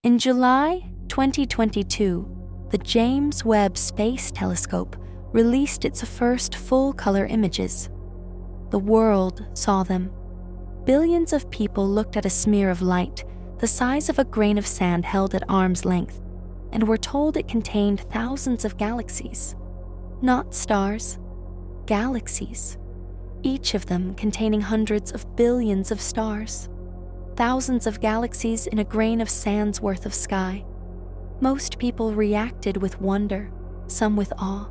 In July 2022, the James Webb Space Telescope released its first full-color images. The world saw them. Billions of people looked at a smear of light, the size of a grain of sand held at arm's length, and were told it contained thousands of galaxies. Not stars, galaxies, each of them containing hundreds of billions of stars. Thousands of galaxies in a grain of sand's worth of sky. Most people reacted with wonder, some with awe,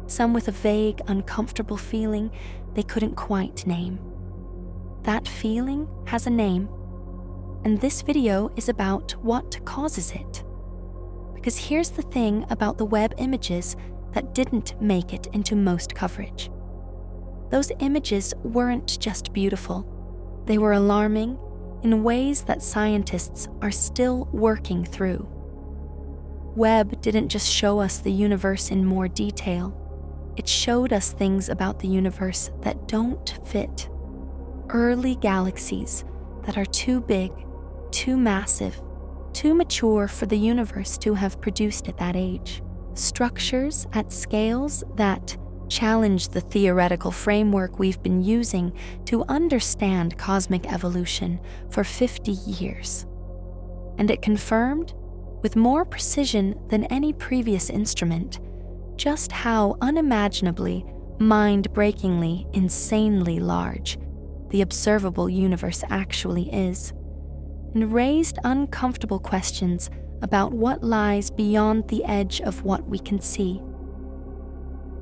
some with a vague, uncomfortable feeling they couldn't quite name. That feeling has a name, and this video is about what causes it. Because here's the thing about the Webb images that didn't make it into most coverage. Those images weren't just beautiful, they were alarming in ways that scientists are still working through. Webb didn't just show us the universe in more detail, it showed us things about the universe that don't fit. Early galaxies that are too big, too massive, too mature for the universe to have produced at that age. Structures at scales that challenge the theoretical framework we've been using to understand cosmic evolution for 50 years. And it confirmed, with more precision than any previous instrument, just how unimaginably, mind-breakingly, insanely large the observable universe actually is, and raised uncomfortable questions about what lies beyond the edge of what we can see.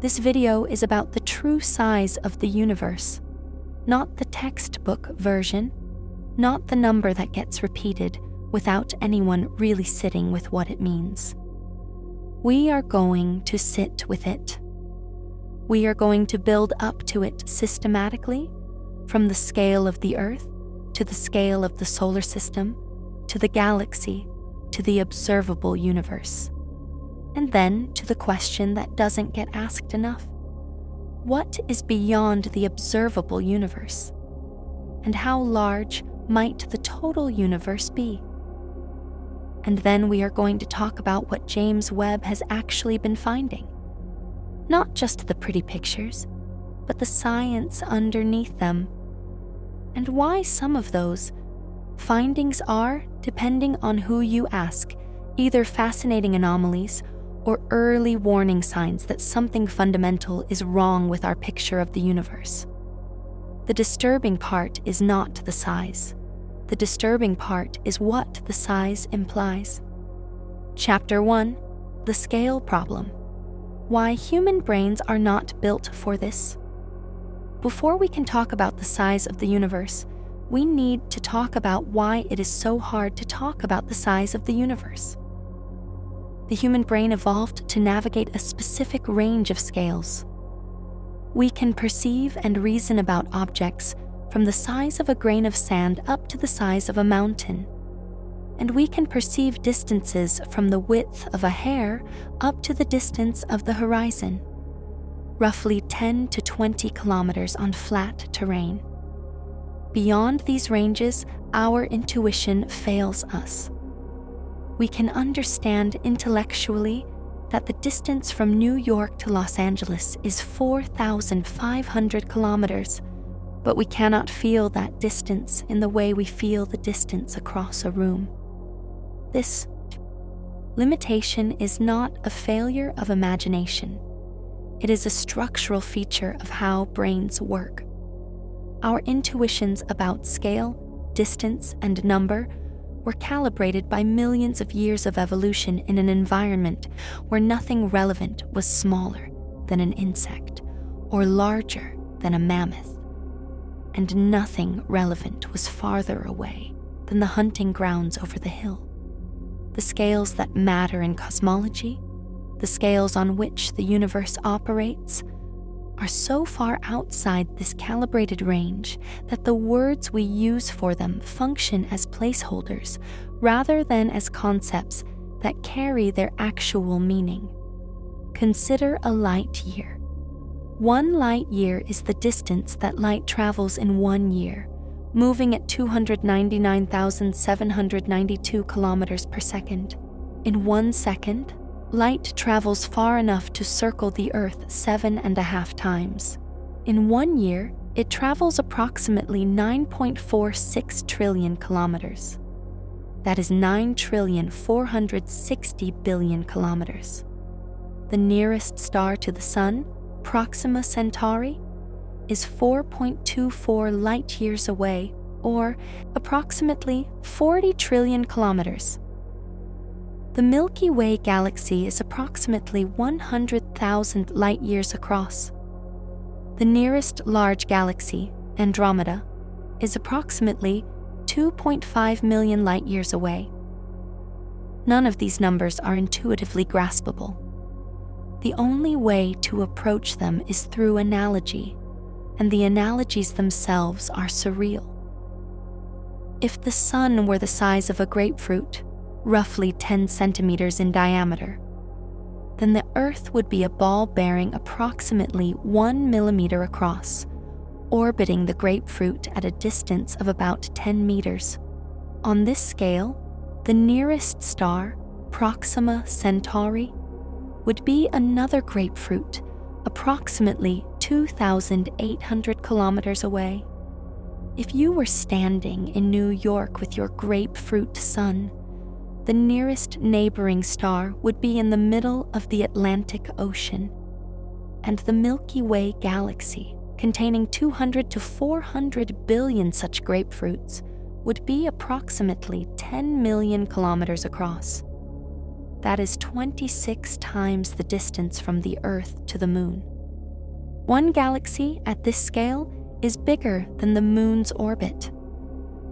This video is about the true size of the universe, not the textbook version, not the number that gets repeated without anyone really sitting with what it means. We are going to sit with it. We are going to build up to it systematically, from the scale of the Earth to the scale of the solar system, to the galaxy, to the observable universe. And then to the question that doesn't get asked enough. What is beyond the observable universe? And how large might the total universe be? And then we are going to talk about what James Webb has actually been finding. Not just the pretty pictures, but the science underneath them. And why some of those findings are, depending on who you ask, either fascinating anomalies or early warning signs that something fundamental is wrong with our picture of the universe. The disturbing part is not the size. The disturbing part is what the size implies. Chapter 1: The Scale Problem. Why human brains are not built for this. Before we can talk about the size of the universe, we need to talk about why it is so hard to talk about the size of the universe. The human brain evolved to navigate a specific range of scales. We can perceive and reason about objects from the size of a grain of sand up to the size of a mountain. And we can perceive distances from the width of a hair up to the distance of the horizon, roughly 10 to 20 kilometers on flat terrain. Beyond these ranges, our intuition fails us. We can understand intellectually that the distance from New York to Los Angeles is 4,500 kilometers, but we cannot feel that distance in the way we feel the distance across a room. This limitation is not a failure of imagination. It is a structural feature of how brains work. Our intuitions about scale, distance, and number were calibrated by millions of years of evolution in an environment where nothing relevant was smaller than an insect or larger than a mammoth, and nothing relevant was farther away than the hunting grounds over the hill. The scales that matter in cosmology, the scales on which the universe operates, are so far outside this calibrated range that the words we use for them function as placeholders rather than as concepts that carry their actual meaning. Consider a light year. 1 light year is the distance that light travels in 1 year, moving at 299,792 kilometers per second. In 1 second, light travels far enough to circle the Earth 7.5 times. In 1 year, it travels approximately 9.46 trillion kilometers. That is 9,460,000,000,000 kilometers. The nearest star to the Sun, Proxima Centauri, is 4.24 light-years away, or approximately 40 trillion kilometers. The Milky Way galaxy is approximately 100,000 light-years across. The nearest large galaxy, Andromeda, is approximately 2.5 million light-years away. None of these numbers are intuitively graspable. The only way to approach them is through analogy, and the analogies themselves are surreal. If the Sun were the size of a grapefruit, roughly 10 centimeters in diameter, then the Earth would be a ball bearing approximately 1 millimeter across, orbiting the grapefruit at a distance of about 10 meters. On this scale, the nearest star, Proxima Centauri, would be another grapefruit, approximately 2,800 kilometers away. If you were standing in New York with your grapefruit sun, the nearest neighboring star would be in the middle of the Atlantic Ocean, and the Milky Way galaxy, containing 200 to 400 billion such grapefruits, would be approximately 10 million kilometers across. That is 26 times the distance from the Earth to the Moon. One galaxy at this scale is bigger than the Moon's orbit.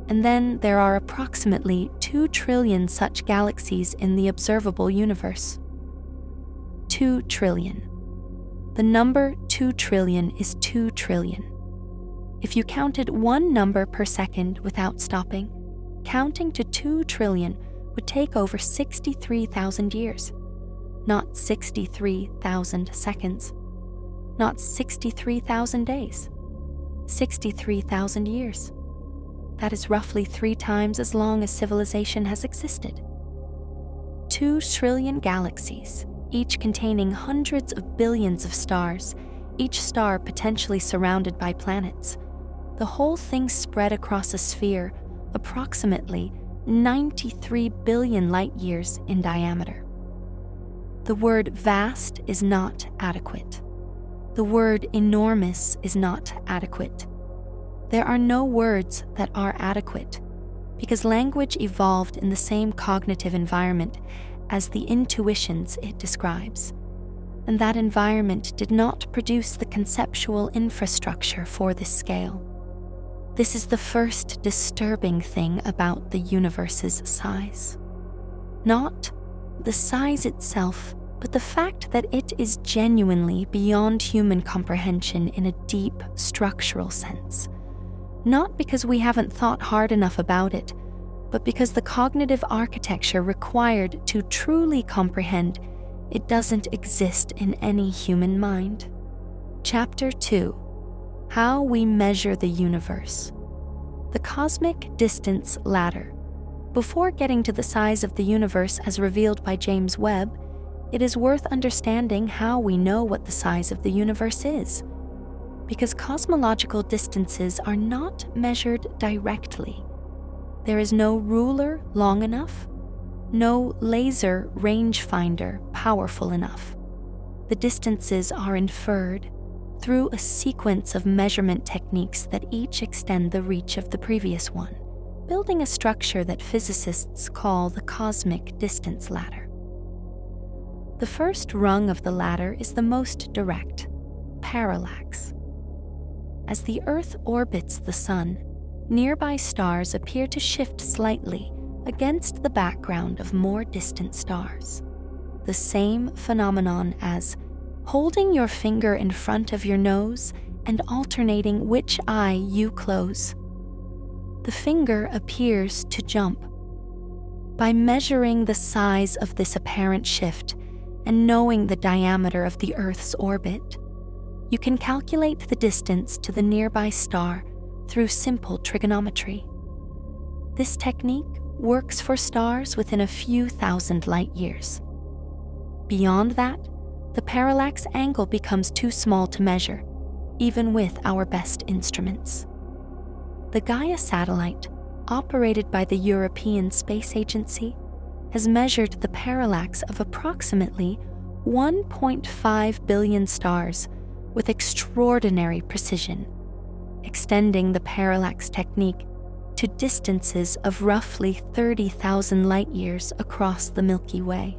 And then there are approximately 2 trillion such galaxies in the observable universe. 2 trillion. The number 2 trillion is 2 trillion. If you counted one number per second without stopping, counting to 2 trillion would take over 63,000 years. Not 63,000 seconds. Not 63,000 days. 63,000 years. That is roughly 3 times as long as civilization has existed. 2 trillion galaxies, each containing hundreds of billions of stars, each star potentially surrounded by planets. The whole thing spread across a sphere approximately 93 billion light-years in diameter. The word vast is not adequate. The word enormous is not adequate. There are no words that are adequate, because language evolved in the same cognitive environment as the intuitions it describes, and that environment did not produce the conceptual infrastructure for this scale. This is the first disturbing thing about the universe's size. Not the size itself, but the fact that it is genuinely beyond human comprehension in a deep structural sense. Not because we haven't thought hard enough about it, but because the cognitive architecture required to truly comprehend it doesn't exist in any human mind. Chapter 2. How we measure the universe. The cosmic distance ladder. Before getting to the size of the universe as revealed by James Webb, it is worth understanding how we know what the size of the universe is. Because cosmological distances are not measured directly. There is no ruler long enough, no laser rangefinder powerful enough. The distances are inferred through a sequence of measurement techniques that each extend the reach of the previous one, building a structure that physicists call the cosmic distance ladder. The first rung of the ladder is the most direct, parallax. As the Earth orbits the Sun, nearby stars appear to shift slightly against the background of more distant stars. The same phenomenon as holding your finger in front of your nose and alternating which eye you close. The finger appears to jump. By measuring the size of this apparent shift and knowing the diameter of the Earth's orbit, you can calculate the distance to the nearby star through simple trigonometry. This technique works for stars within a few thousand light years. Beyond that, the parallax angle becomes too small to measure, even with our best instruments. The Gaia satellite, operated by the European Space Agency, has measured the parallax of approximately 1.5 billion stars with extraordinary precision, extending the parallax technique to distances of roughly 30,000 light-years across the Milky Way.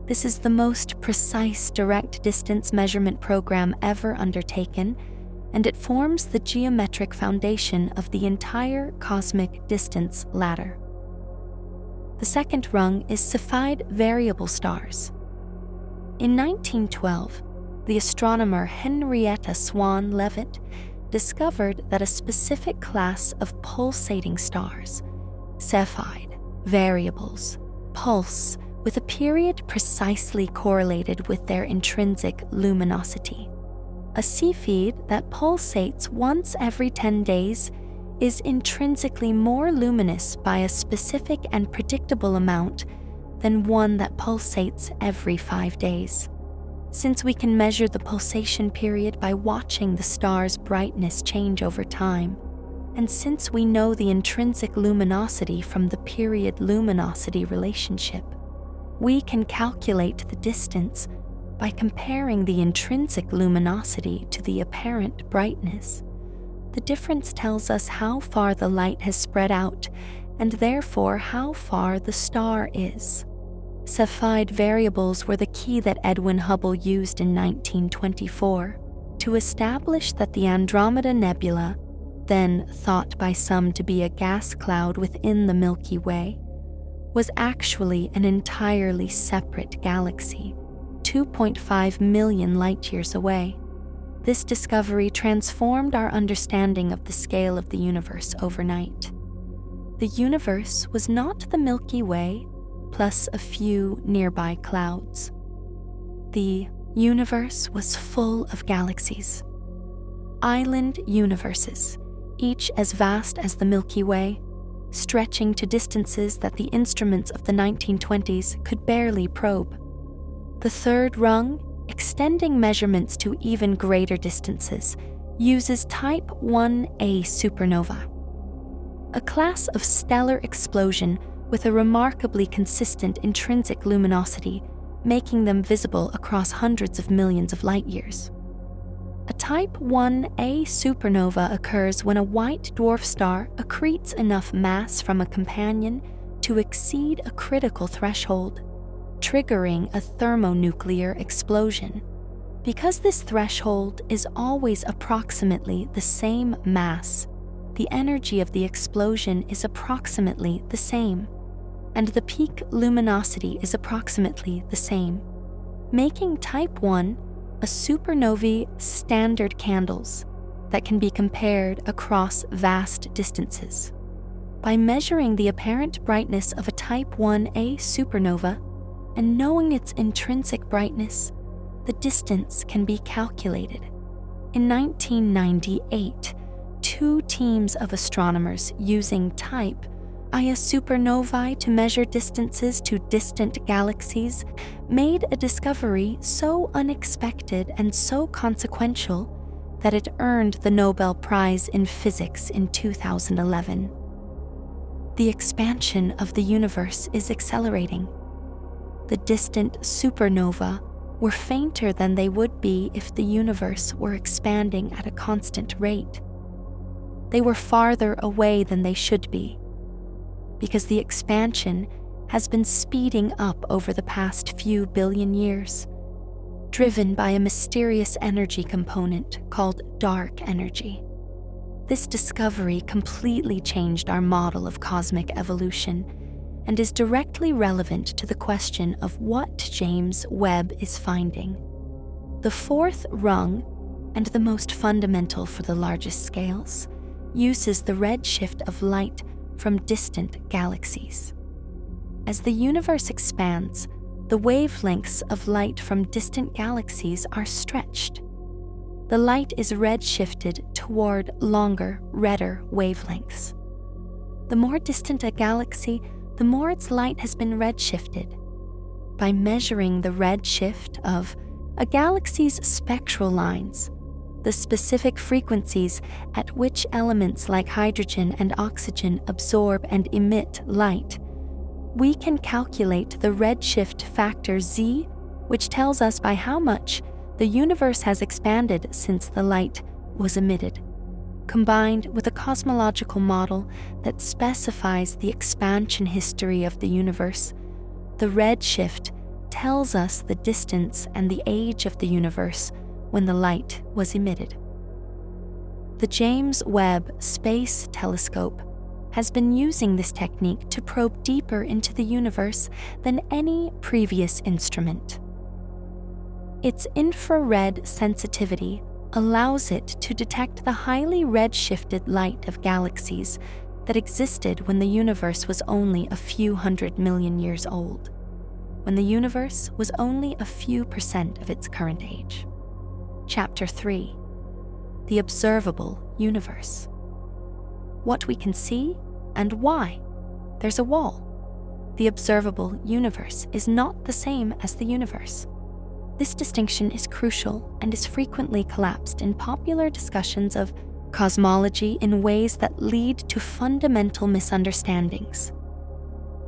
This is the most precise direct distance measurement program ever undertaken, and it forms the geometric foundation of the entire cosmic distance ladder. The second rung is Cepheid variable stars. In 1912, the astronomer Henrietta Swan Leavitt discovered that a specific class of pulsating stars, Cepheid variables, pulse with a period precisely correlated with their intrinsic luminosity. A Cepheid that pulsates once every 10 days is intrinsically more luminous by a specific and predictable amount than one that pulsates every 5 days. Since we can measure the pulsation period by watching the star's brightness change over time, and since we know the intrinsic luminosity from the period luminosity relationship, we can calculate the distance by comparing the intrinsic luminosity to the apparent brightness. The difference tells us how far the light has spread out, and therefore how far the star is. Cepheid variables were the key that Edwin Hubble used in 1924 to establish that the Andromeda Nebula, then thought by some to be a gas cloud within the Milky Way, was actually an entirely separate galaxy, 2.5 million light-years away. This discovery transformed our understanding of the scale of the universe overnight. The universe was not the Milky Way plus a few nearby clouds. The universe was full of galaxies, island universes, each as vast as the Milky Way, stretching to distances that the instruments of the 1920s could barely probe. The third rung, extending measurements to even greater distances, uses Type 1a supernova, a class of stellar explosion with a remarkably consistent intrinsic luminosity, making them visible across hundreds of millions of light-years. A Type 1a supernova occurs when a white dwarf star accretes enough mass from a companion to exceed a critical threshold, triggering a thermonuclear explosion. Because this threshold is always approximately the same mass, the energy of the explosion is approximately the same, and the peak luminosity is approximately the same, making Type 1 a supernovae standard candles that can be compared across vast distances. By measuring the apparent brightness of a Type 1a supernova and knowing its intrinsic brightness, the distance can be calculated. In 1998, 2 teams of astronomers using Type Ia supernovae to measure distances to distant galaxies made a discovery so unexpected and so consequential that it earned the Nobel Prize in Physics in 2011. The expansion of the universe is accelerating. The distant supernova were fainter than they would be if the universe were expanding at a constant rate. They were farther away than they should be, because the expansion has been speeding up over the past few billion years, driven by a mysterious energy component called dark energy. This discovery completely changed our model of cosmic evolution and is directly relevant to the question of what James Webb is finding. The fourth rung, and the most fundamental for the largest scales, uses the redshift of light from distant galaxies. As the universe expands, the wavelengths of light from distant galaxies are stretched. the light is redshifted toward longer, redder wavelengths. The more distant a galaxy, the more its light has been redshifted. By measuring the redshift of a galaxy's spectral lines, the specific frequencies at which elements like hydrogen and oxygen absorb and emit light, we can calculate the redshift factor Z, which tells us by how much the universe has expanded since the light was emitted. Combined with a cosmological model that specifies the expansion history of the universe, the redshift tells us the distance and the age of the universe when the light was emitted. The James Webb Space Telescope has been using this technique to probe deeper into the universe than any previous instrument. Its infrared sensitivity allows it to detect the highly redshifted light of galaxies that existed when the universe was only a few 100 million years old, when the universe was only a few % of its current age. Chapter 3: The Observable Universe. What we can see and why. There's a wall. The observable universe is not the same as the universe. This distinction is crucial and is frequently collapsed in popular discussions of cosmology in ways that lead to fundamental misunderstandings.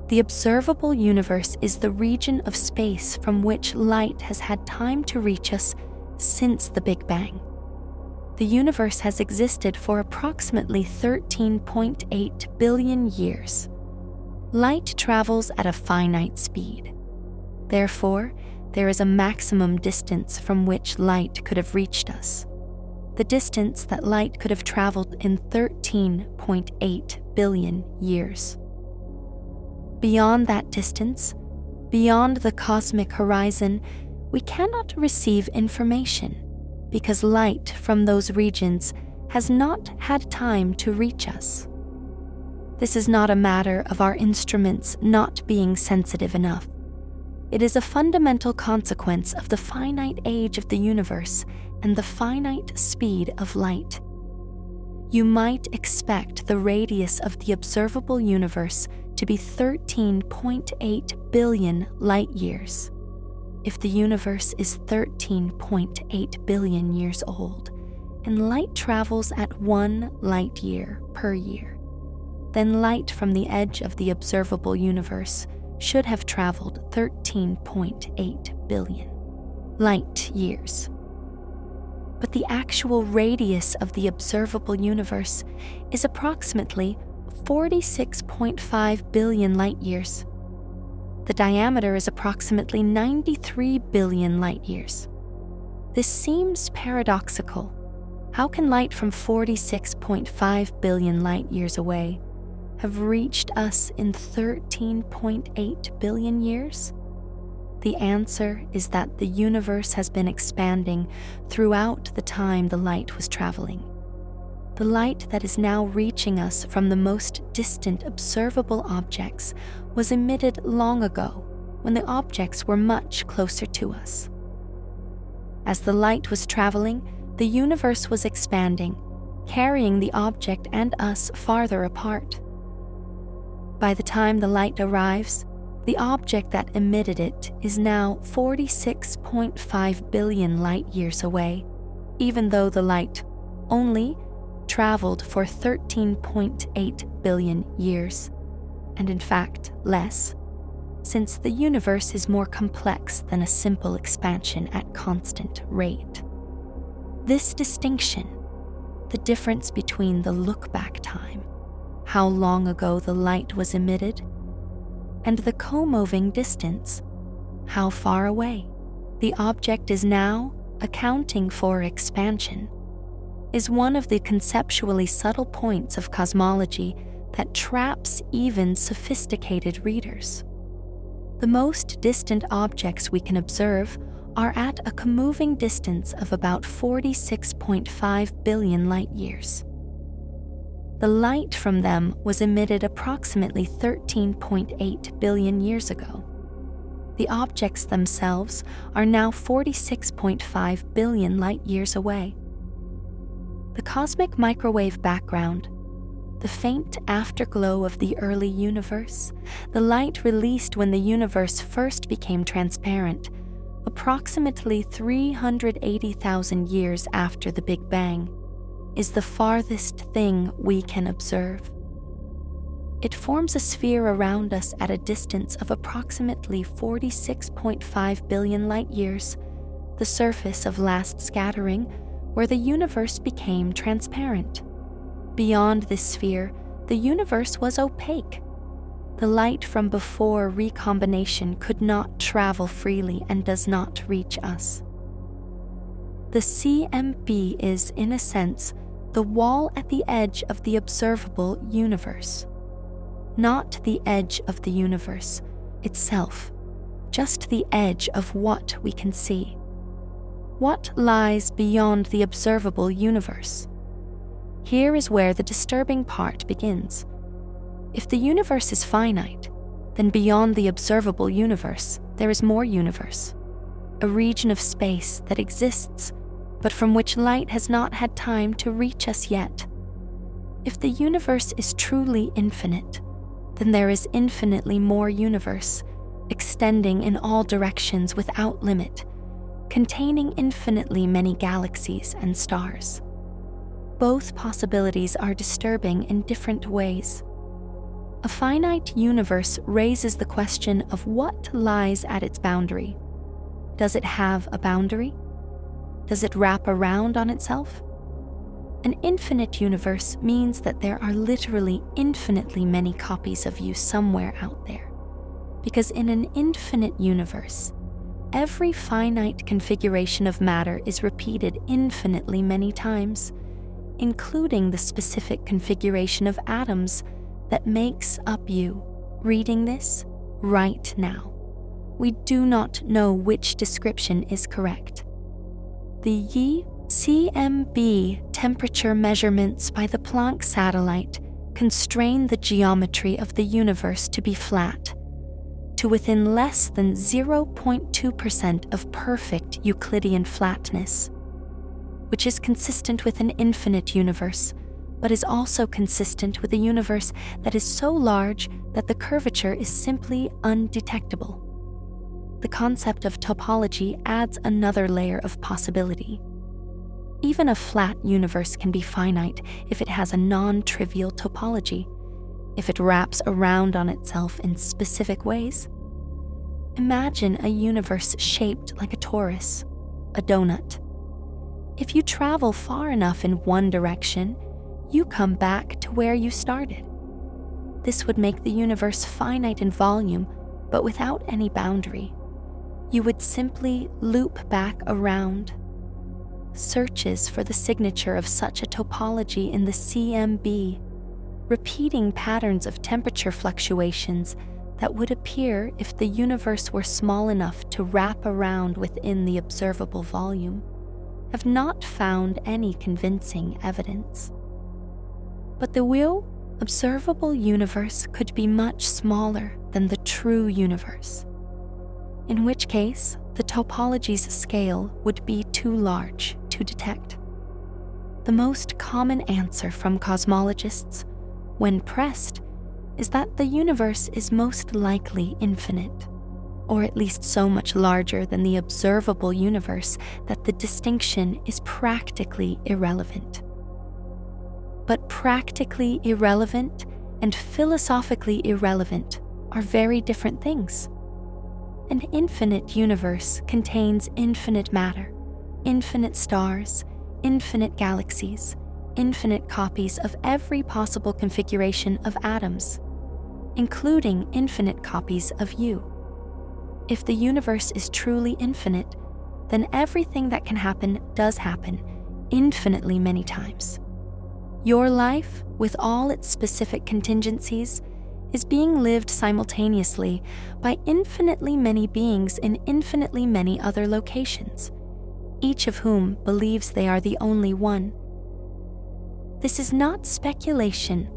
The observable universe is the region of space from which light has had time to reach us since the Big Bang. The universe has existed for approximately 13.8 billion years. Light travels at a finite speed. Therefore, there is a maximum distance from which light could have reached us. The distance that light could have traveled in 13.8 billion years. Beyond that distance, beyond the cosmic horizon, we cannot receive information because light from those regions has not had time to reach us. This is not a matter of our instruments not being sensitive enough. It is a fundamental consequence of the finite age of the universe and the finite speed of light. You might expect the radius of the observable universe to be 13.8 billion light years. If the universe is 13.8 billion years old and light travels at 1 light year per year, then light from the edge of the observable universe should have traveled 13.8 billion light years. But the actual radius of the observable universe is approximately 46.5 billion light years. The diameter is approximately 93 billion light years. This seems paradoxical. How can light from 46.5 billion light years away have reached us in 13.8 billion years? The answer is that the universe has been expanding throughout the time the light was traveling. The light that is now reaching us from the most distant observable objects was emitted long ago, when the objects were much closer to us. As the light was traveling, the universe was expanding, carrying the object and us farther apart. By the time the light arrives, the object that emitted it is now 46.5 billion light years away, even though the light only traveled for 13.8 billion years, and in fact less, since the universe is more complex than a simple expansion at constant rate. This distinction, the difference between the look-back time, how long ago the light was emitted, and the co-moving distance, how far away the object is now accounting for expansion, is one of the conceptually subtle points of cosmology that traps even sophisticated readers. The most distant objects we can observe are at a co-moving distance of about 46.5 billion light years. The light from them was emitted approximately 13.8 billion years ago. The objects themselves are now 46.5 billion light years away. The cosmic microwave background, the faint afterglow of the early universe, the light released when the universe first became transparent, approximately 380,000 years after the Big Bang, is the farthest thing we can observe. It forms a sphere around us at a distance of approximately 46.5 billion light-years, the surface of last scattering, where the universe became transparent. Beyond this sphere, the universe was opaque. The light from before recombination could not travel freely and does not reach us. The CMB is, in a sense, the wall at the edge of the observable universe. Not the edge of the universe itself, just the edge of what we can see. What lies beyond the observable universe? Here is where the disturbing part begins. If the universe is finite, then beyond the observable universe, there is more universe, a region of space that exists, but from which light has not had time to reach us yet. If the universe is truly infinite, then there is infinitely more universe, extending in all directions without limit, containing infinitely many galaxies and stars. Both possibilities are disturbing in different ways. A finite universe raises the question of what lies at its boundary. Does it have a boundary? Does it wrap around on itself? An infinite universe means that there are literally infinitely many copies of you somewhere out there. Because in an infinite universe, every finite configuration of matter is repeated infinitely many times, including the specific configuration of atoms that makes up you. Reading this right now, we do not know which description is correct. The CMB temperature measurements by the Planck satellite constrain the geometry of the universe to be flat, to within less than 0.2% of perfect Euclidean flatness, which is consistent with an infinite universe, but is also consistent with a universe that is so large that the curvature is simply undetectable. The concept of topology adds another layer of possibility. Even a flat universe can be finite if it has a non-trivial topology, if it wraps around on itself in specific ways. Imagine a universe shaped like a torus, a donut. If you travel far enough in one direction, you come back to where you started. This would make the universe finite in volume, but without any boundary. You would simply loop back around. Searches for the signature of such a topology in the CMB, repeating patterns of temperature fluctuations that would appear if the universe were small enough to wrap around within the observable volume, have not found any convincing evidence. But the real observable universe could be much smaller than the true universe, in which case the topology's scale would be too large to detect. The most common answer from cosmologists, when pressed, is that the universe is most likely infinite, or at least so much larger than the observable universe that the distinction is practically irrelevant. But practically irrelevant and philosophically irrelevant are very different things. An infinite universe contains infinite matter, infinite stars, infinite galaxies, infinite copies of every possible configuration of atoms, including infinite copies of you. If the universe is truly infinite, then everything that can happen does happen infinitely many times. Your life, with all its specific contingencies, is being lived simultaneously by infinitely many beings in infinitely many other locations, each of whom believes they are the only one. This is not speculation.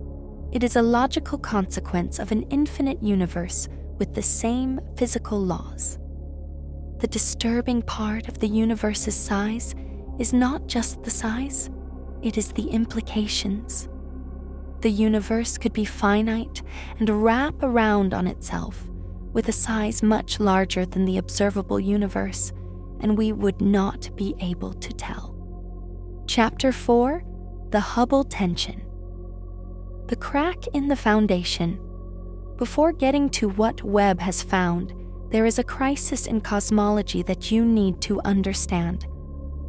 It is a logical consequence of an infinite universe with the same physical laws. The disturbing part of the universe's size is not just the size, It is the implications. The universe could be finite and wrap around on itself with a size much larger than the observable universe, and we would not be able to tell. Chapter 4: The Hubble Tension. The crack in the foundation. Before getting to what Webb has found, there is a crisis in cosmology that you need to understand.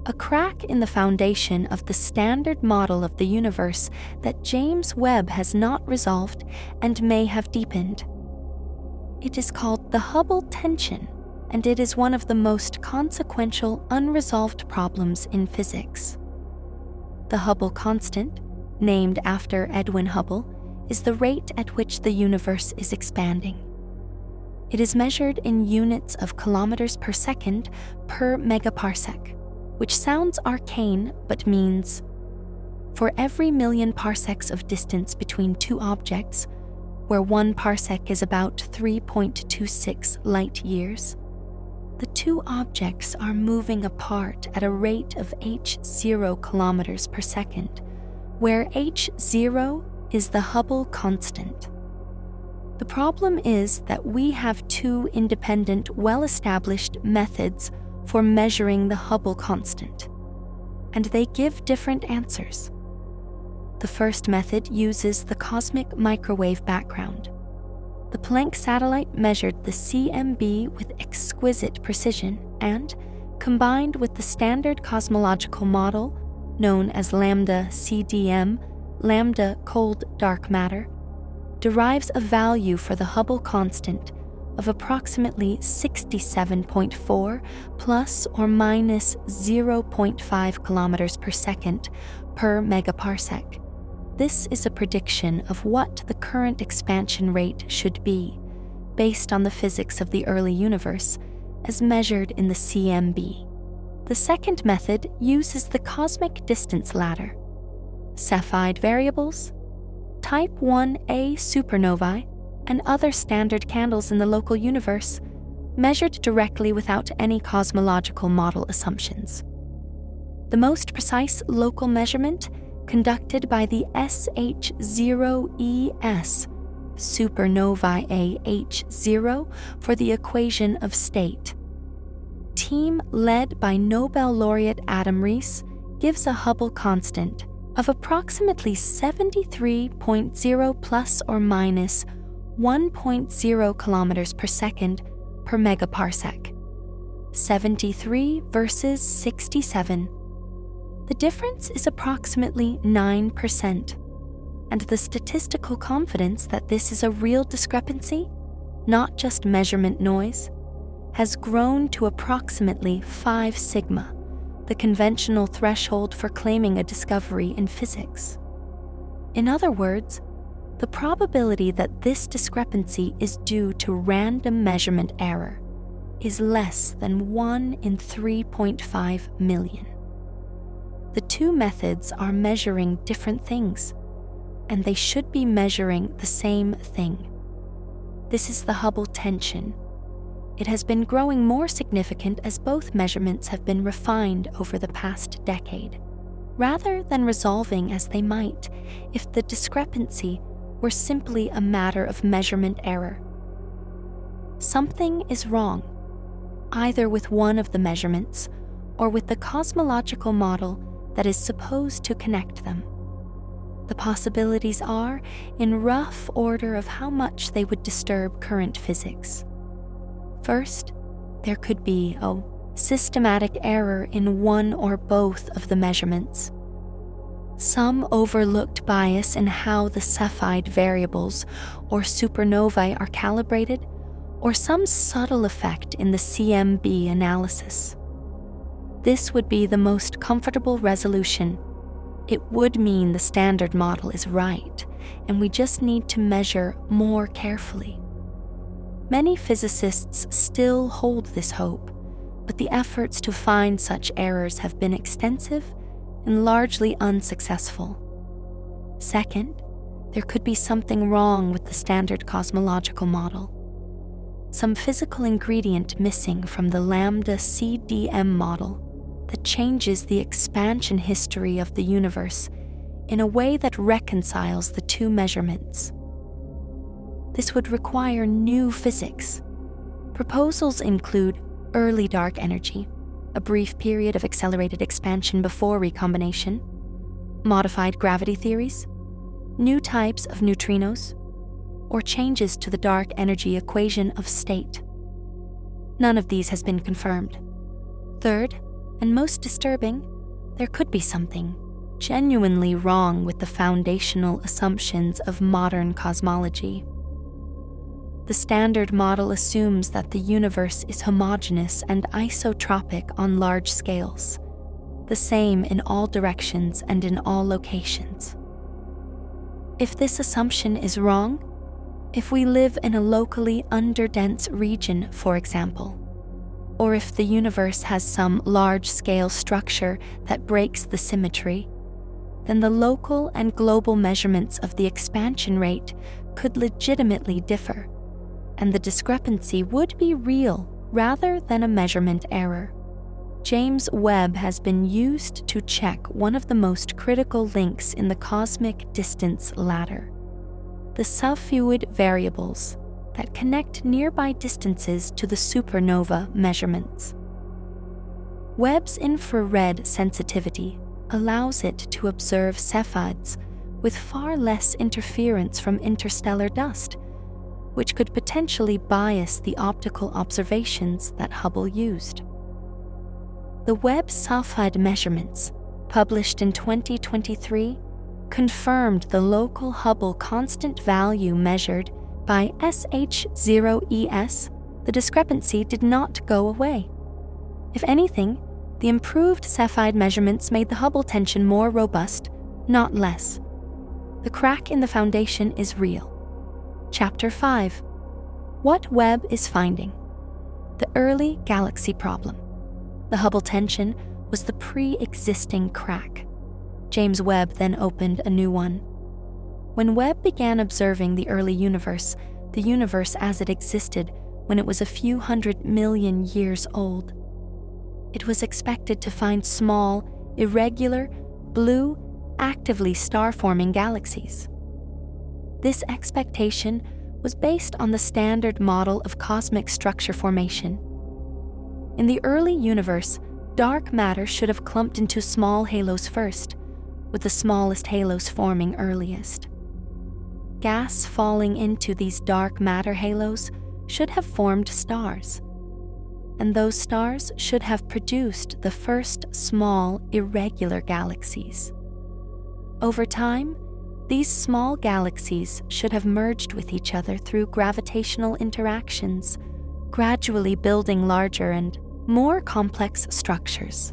A crack in the foundation of the standard model of the universe that James Webb has not resolved and may have deepened. It is called the Hubble tension, and it is one of the most consequential unresolved problems in physics. The Hubble constant, named after Edwin Hubble, is the rate at which the universe is expanding. It is measured in units of kilometers per second per megaparsec, which sounds arcane but means for every million parsecs of distance between two objects, where 1 parsec is about 3.26 light years, the two objects are moving apart at a rate of h0 kilometers per second, where h0 is the Hubble constant. The problem is that we have two independent, well-established methods for measuring the Hubble constant, and they give different answers. The first method uses the cosmic microwave background. The Planck satellite measured the CMB with exquisite precision and, combined with the standard cosmological model, known as lambda CDM, lambda cold dark matter, derives a value for the Hubble constant of approximately 67.4 plus or minus 0.5 kilometers per second per megaparsec. This is a prediction of what the current expansion rate should be, based on the physics of the early universe, as measured in the CMB. The second method uses the cosmic distance ladder. Cepheid variables, Type 1a supernovae, and other standard candles in the local universe, measured directly without any cosmological model assumptions. The most precise local measurement conducted by the SH0ES, supernovae AH0, for the equation of state. Team led by Nobel laureate Adam Rees gives a Hubble constant of approximately 73.0 plus or minus 1.0 kilometers per second per megaparsec. 73 versus 67. The difference is approximately 9%, and the statistical confidence that this is a real discrepancy, not just measurement noise, has grown to approximately 5 sigma, the conventional threshold for claiming a discovery in physics. In other words, the probability that this discrepancy is due to random measurement error is less than 1 in 3.5 million. The two methods are measuring different things, and they should be measuring the same thing. This is the Hubble tension. It has been growing more significant as both measurements have been refined over the past decade, rather than resolving as they might if the discrepancy were simply a matter of measurement error. Something is wrong, either with one of the measurements or with the cosmological model that is supposed to connect them. The possibilities are in rough order of how much they would disturb current physics. First, there could be a systematic error in one or both of the measurements. Some overlooked bias in how the Cepheid variables or supernovae are calibrated, or some subtle effect in the CMB analysis. This would be the most comfortable resolution. It would mean the standard model is right, and we just need to measure more carefully. Many physicists still hold this hope, but the efforts to find such errors have been extensive and largely unsuccessful. Second, there could be something wrong with the standard cosmological model. Some physical ingredient missing from the lambda CDM model, that changes the expansion history of the universe in a way that reconciles the two measurements. This would require new physics. Proposals include early dark energy, a brief period of accelerated expansion before recombination, modified gravity theories, new types of neutrinos, or changes to the dark energy equation of state. None of these has been confirmed. Third, and most disturbing, there could be something genuinely wrong with the foundational assumptions of modern cosmology. The standard model assumes that the universe is homogeneous and isotropic on large scales, the same in all directions and in all locations. If this assumption is wrong, if we live in a locally underdense region, for example, or if the universe has some large-scale structure that breaks the symmetry, then the local and global measurements of the expansion rate could legitimately differ, and the discrepancy would be real rather than a measurement error. James Webb has been used to check one of the most critical links in the cosmic distance ladder: the sulfide variables that connect nearby distances to the supernova measurements. Webb's infrared sensitivity allows it to observe Cepheids with far less interference from interstellar dust, which could potentially bias the optical observations that Hubble used. The Webb sulfide measurements, published in 2023, confirmed the local Hubble constant value measured by SH0ES. The discrepancy did not go away. If anything, the improved Cepheid measurements made the Hubble tension more robust, not less. The crack in the foundation is real. Chapter 5. What Webb is finding. The early galaxy problem. The Hubble tension was the pre-existing crack. James Webb then opened a new one. When Webb began observing the early universe as it existed when it was a few 100 million years old, it was expected to find small, irregular, blue, actively star-forming galaxies. This expectation was based on the standard model of cosmic structure formation. In the early universe, dark matter should have clumped into small halos first, with the smallest halos forming earliest. Gas falling into these dark matter halos should have formed stars, and those stars should have produced the first small, irregular galaxies. Over time, these small galaxies should have merged with each other through gravitational interactions, gradually building larger and more complex structures.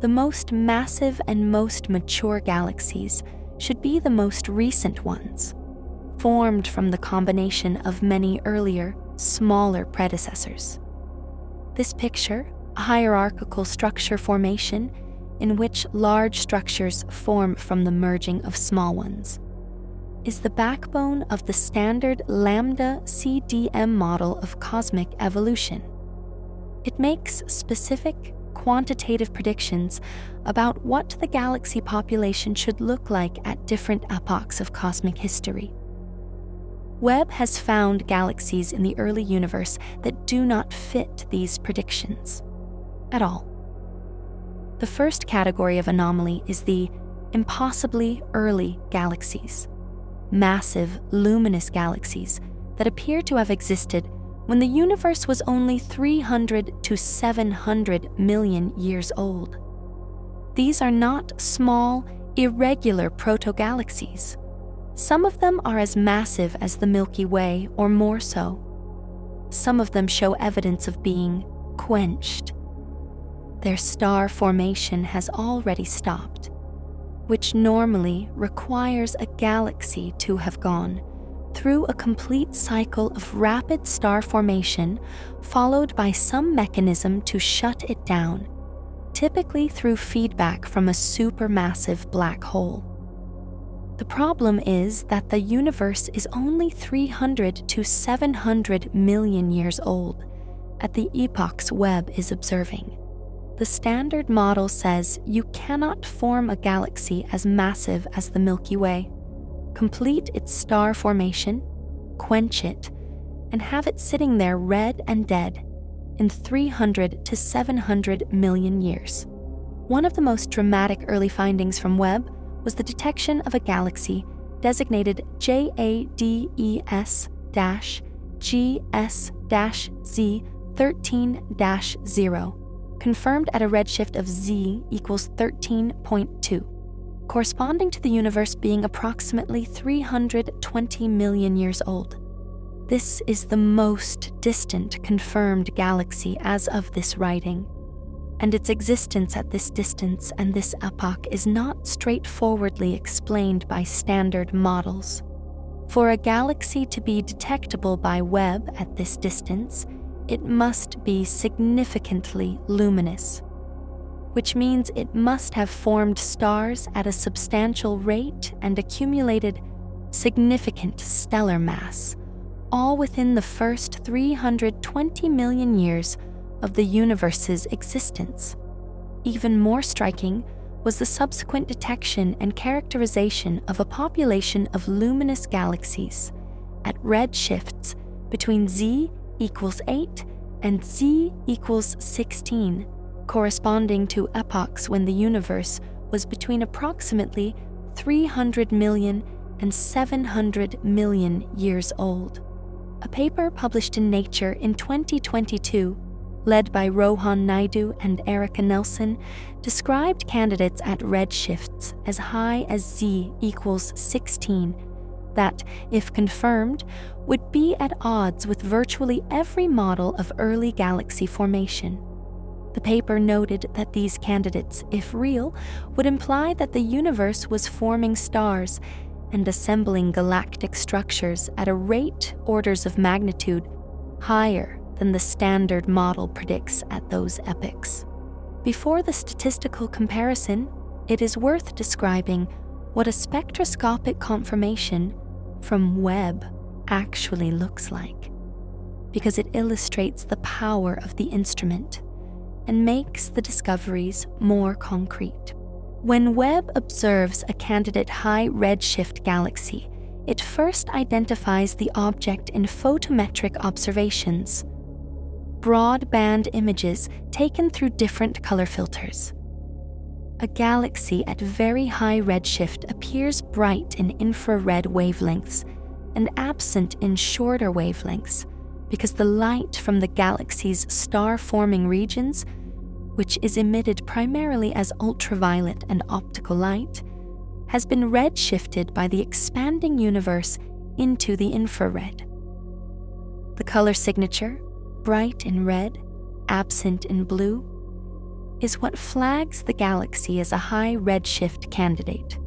The most massive and most mature galaxies should be the most recent ones, formed from the combination of many earlier, smaller predecessors. This picture, a hierarchical structure formation in which large structures form from the merging of small ones, is the backbone of the standard lambda CDM model of cosmic evolution. It makes specific, quantitative predictions about what the galaxy population should look like at different epochs of cosmic history. Webb has found galaxies in the early universe that do not fit these predictions at all. The first category of anomaly is the impossibly early galaxies, massive, luminous galaxies that appear to have existed when the universe was only 300 to 700 million years old. These are not small, irregular proto-galaxies. Some of them are as massive as the Milky Way or more so. Some of them show evidence of being quenched. Their star formation has already stopped, which normally requires a galaxy to have gone through a complete cycle of rapid star formation, followed by some mechanism to shut it down, typically through feedback from a supermassive black hole. The problem is that the universe is only 300 to 700 million years old at the epochs Webb is observing. The standard model says you cannot form a galaxy as massive as the Milky Way, complete its star formation, quench it, and have it sitting there red and dead in 300 to 700 million years. One of the most dramatic early findings from Webb was the detection of a galaxy designated JADES-GS-Z13-0, confirmed at a redshift of Z equals 13.2, corresponding to the universe being approximately 320 million years old. This is the most distant confirmed galaxy as of this writing, and its existence at this distance and this epoch is not straightforwardly explained by standard models. For a galaxy to be detectable by Webb at this distance, it must be significantly luminous, which means it must have formed stars at a substantial rate and accumulated significant stellar mass, all within the first 320 million years of the universe's existence. Even more striking was the subsequent detection and characterization of a population of luminous galaxies at redshifts between Z equals 8 and Z equals 16, corresponding to epochs when the universe was between approximately 300 million and 700 million years old. A paper published in Nature in 2022, led by Rohan Naidu and Erica Nelson, described candidates at redshifts as high as Z equals 16 that, if confirmed, would be at odds with virtually every model of early galaxy formation. The paper noted that these candidates, if real, would imply that the universe was forming stars and assembling galactic structures at a rate orders of magnitude higher than the standard model predicts at those epochs. Before the statistical comparison, it is worth describing what a spectroscopic confirmation from Webb actually looks like, because it illustrates the power of the instrument and makes the discoveries more concrete. When Webb observes a candidate high redshift galaxy, it first identifies the object in photometric observations, broadband images taken through different color filters. A galaxy at very high redshift appears bright in infrared wavelengths and absent in shorter wavelengths because the light from the galaxy's star-forming regions, which is emitted primarily as ultraviolet and optical light, has been redshifted by the expanding universe into the infrared. The color signature, bright in red, absent in blue, is what flags the galaxy as a high redshift candidate.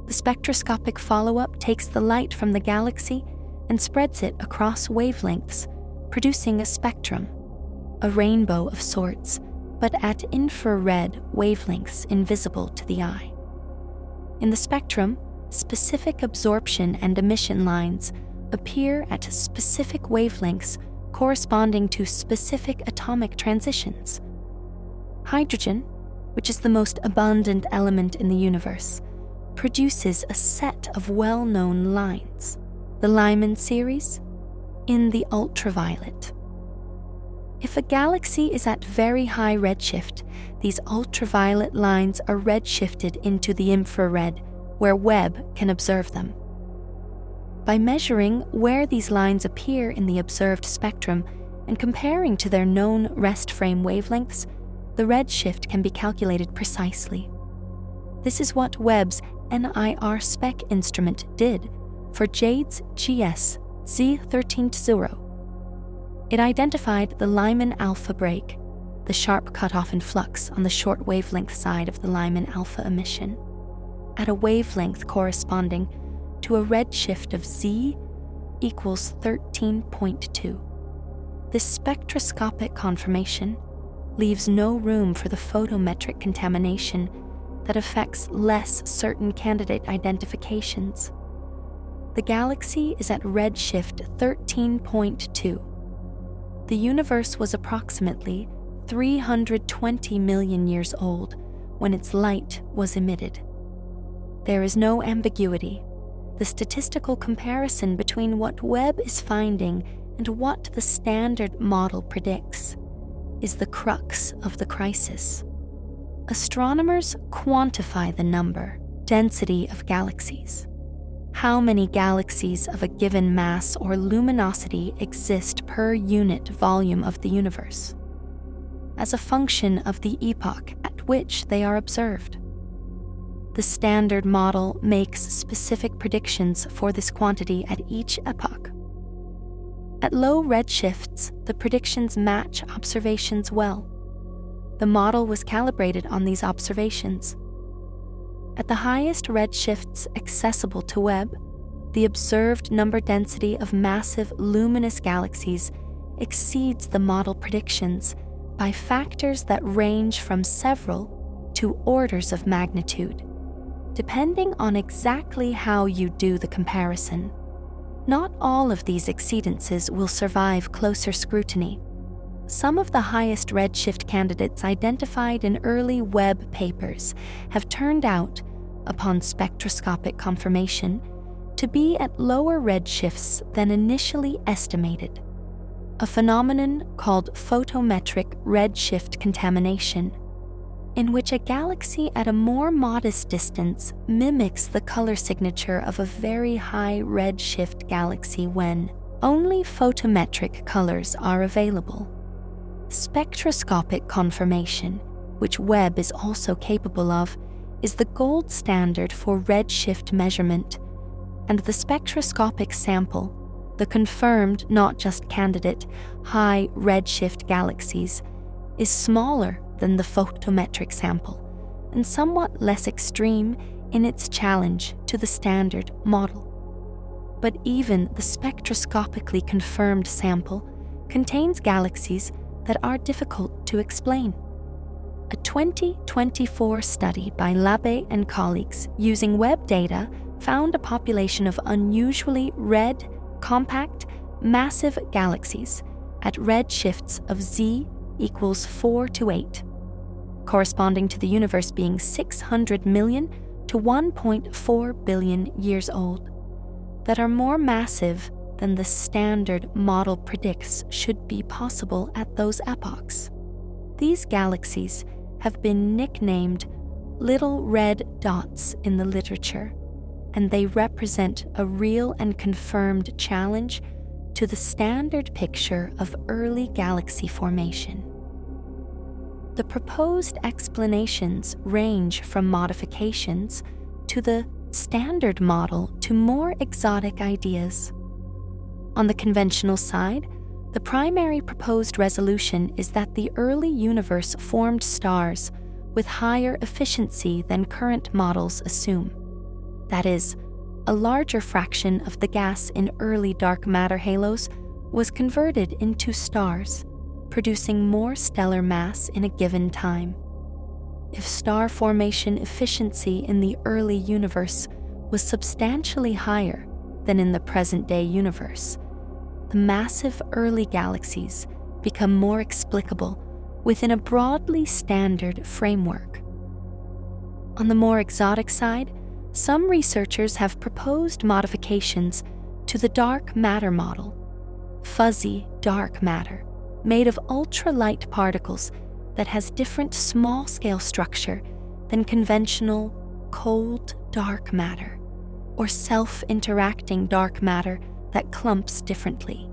The spectroscopic follow-up takes the light from the galaxy and spreads it across wavelengths, producing a spectrum, a rainbow of sorts, but at infrared wavelengths invisible to the eye. In the spectrum, specific absorption and emission lines appear at specific wavelengths corresponding to specific atomic transitions. Hydrogen, which is the most abundant element in the universe, produces a set of well-known lines, the Lyman series, in the ultraviolet. If a galaxy is at very high redshift, these ultraviolet lines are redshifted into the infrared, where Webb can observe them. By measuring where these lines appear in the observed spectrum and comparing to their known rest frame wavelengths, the redshift can be calculated precisely. This is what Webb's NIR spec instrument did for JADES GS Z13-0. It identified the Lyman alpha break, the sharp cutoff in flux on the short wavelength side of the Lyman alpha emission, at a wavelength corresponding to a redshift of Z equals 13.2. This spectroscopic confirmation leaves no room for the photometric contamination that affects less certain candidate identifications. The galaxy is at redshift 13.2. The universe was approximately 320 million years old when its light was emitted. There is no ambiguity. The statistical comparison between what Webb is finding and what the standard model predicts is the crux of the crisis. Astronomers quantify the number, density of galaxies. How many galaxies of a given mass or luminosity exist per unit volume of the universe, as a function of the epoch at which they are observed. The standard model makes specific predictions for this quantity at each epoch. At low redshifts, the predictions match observations well. The model was calibrated on these observations. At the highest redshifts accessible to Webb, the observed number density of massive luminous galaxies exceeds the model predictions by factors that range from several to orders of magnitude, depending on exactly how you do the comparison. Not all of these exceedances will survive closer scrutiny. Some of the highest redshift candidates identified in early Webb papers have turned out, upon spectroscopic confirmation, to be at lower redshifts than initially estimated, a phenomenon called photometric redshift contamination, in which a galaxy at a more modest distance mimics the color signature of a very high redshift galaxy when only photometric colors are available. Spectroscopic confirmation, which Webb is also capable of, is the gold standard for redshift measurement, and the spectroscopic sample, the confirmed, not just candidate, high redshift galaxies, is smaller than the photometric sample and somewhat less extreme in its challenge to the standard model. But even the spectroscopically confirmed sample contains galaxies that are difficult to explain. A 2024 study by Labbe and colleagues using Webb data found a population of unusually red, compact, massive galaxies at redshifts of Z equals 4 to 8, corresponding to the universe being 600 million to 1.4 billion years old, that are more massive than the standard model predicts should be possible at those epochs. These galaxies have been nicknamed little red dots in the literature, and they represent a real and confirmed challenge to the standard picture of early galaxy formation. The proposed explanations range from modifications to the standard model to more exotic ideas. On the conventional side, the primary proposed resolution is that the early universe formed stars with higher efficiency than current models assume. That is, a larger fraction of the gas in early dark matter halos was converted into stars, producing more stellar mass in a given time. If star formation efficiency in the early universe was substantially higher than in the present-day universe, the massive early galaxies become more explicable within a broadly standard framework. On the more exotic side, some researchers have proposed modifications to the dark matter model, fuzzy dark matter, made of ultralight particles that has different small-scale structure than conventional cold dark matter, or self-interacting dark matter that clumps differently,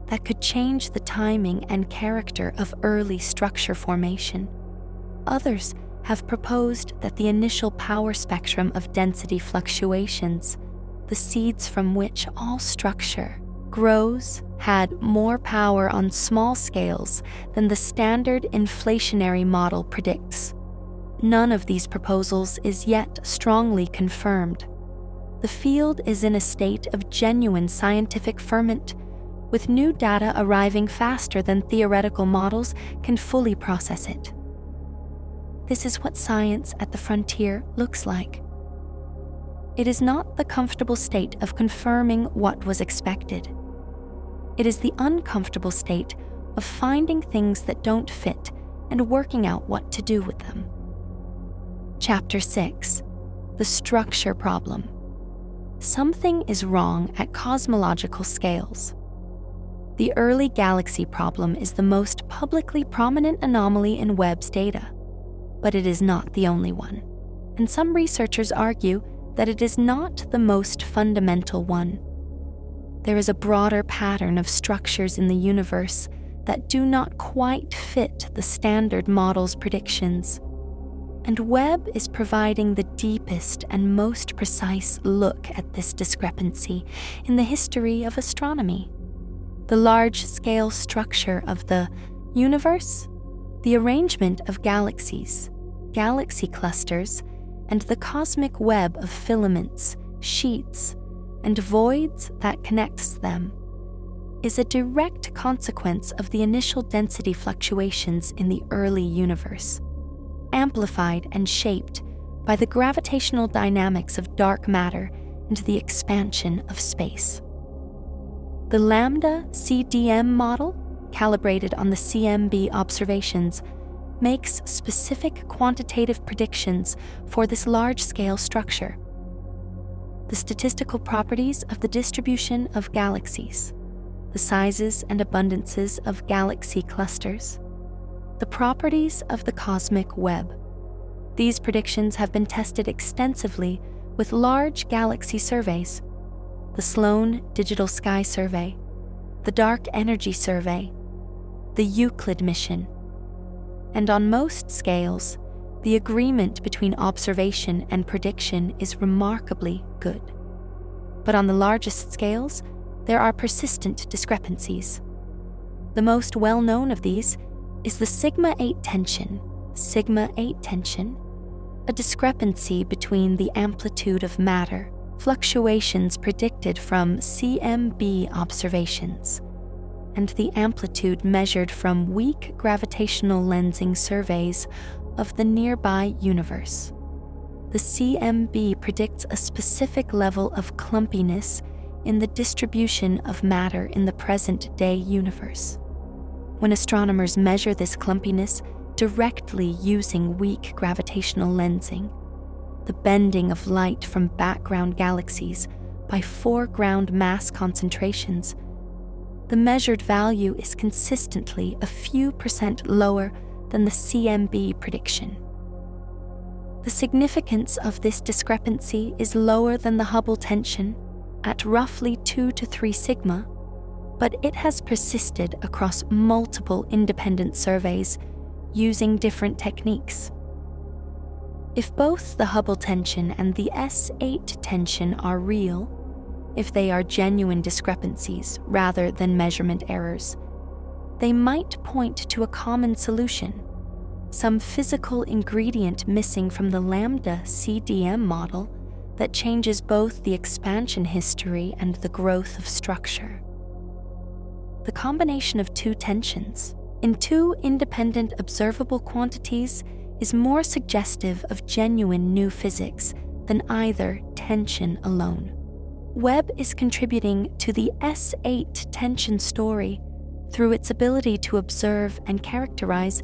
that could change the timing and character of early structure formation. Others have proposed that the initial power spectrum of density fluctuations, the seeds from which all structure grows, had more power on small scales than the standard inflationary model predicts. None of these proposals is yet strongly confirmed. The field is in a state of genuine scientific ferment, with new data arriving faster than theoretical models can fully process it. This is what science at the frontier looks like. It is not the comfortable state of confirming what was expected. It is the uncomfortable state of finding things that don't fit and working out what to do with them. Chapter 6. The Structure Problem. Something is wrong at cosmological scales. The early galaxy problem is the most publicly prominent anomaly in Webb's data, but it is not the only one, and some researchers argue that it is not the most fundamental one. There is a broader pattern of structures in the universe that do not quite fit the standard model's predictions, and Webb is providing the deepest and most precise look at this discrepancy in the history of astronomy. The large-scale structure of the universe, the arrangement of galaxies, galaxy clusters, and the cosmic web of filaments, sheets, and voids that connects them, is a direct consequence of the initial density fluctuations in the early universe, amplified and shaped by the gravitational dynamics of dark matter and the expansion of space. The lambda CDM model, calibrated on the CMB observations, makes specific quantitative predictions for this large-scale structure. The statistical properties of the distribution of galaxies, the sizes and abundances of galaxy clusters, the properties of the cosmic web. These predictions have been tested extensively with large galaxy surveys, the Sloan Digital Sky Survey, the Dark Energy Survey, the Euclid mission, and on most scales, the agreement between observation and prediction is remarkably good. But on the largest scales, there are persistent discrepancies. The most well-known of these is the sigma-8 tension, a discrepancy between the amplitude of matter fluctuations predicted from CMB observations and the amplitude measured from weak gravitational lensing surveys of the nearby universe. The CMB predicts a specific level of clumpiness in the distribution of matter in the present-day universe. When astronomers measure this clumpiness directly using weak gravitational lensing, the bending of light from background galaxies by foreground mass concentrations, the measured value is consistently a few % lower than the CMB prediction. The significance of this discrepancy is lower than the Hubble tension at roughly 2 to 3 sigma, but it has persisted across multiple independent surveys using different techniques. If both the Hubble tension and the S8 tension are real, if they are genuine discrepancies rather than measurement errors, they might point to a common solution, some physical ingredient missing from the lambda CDM model that changes both the expansion history and the growth of structure. The combination of two tensions in two independent observable quantities is more suggestive of genuine new physics than either tension alone. Webb is contributing to the S8 tension story through its ability to observe and characterize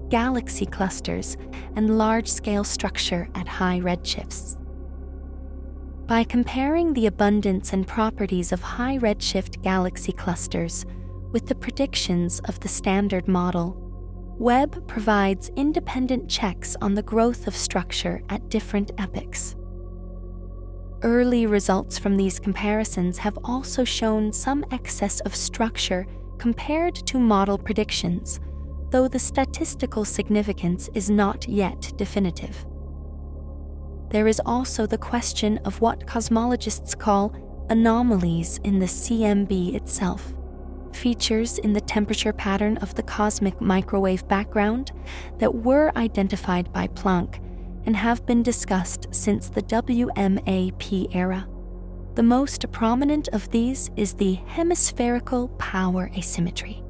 galaxy clusters and large-scale structure at high redshifts. By comparing the abundance and properties of high redshift galaxy clusters with the predictions of the standard model, Webb provides independent checks on the growth of structure at different epochs. Early results from these comparisons have also shown some excess of structure compared to model predictions, though the statistical significance is not yet definitive. There is also the question of what cosmologists call anomalies in the CMB itself, features in the temperature pattern of the cosmic microwave background that were identified by Planck and have been discussed since the WMAP era. The most prominent of these is the hemispherical power asymmetry,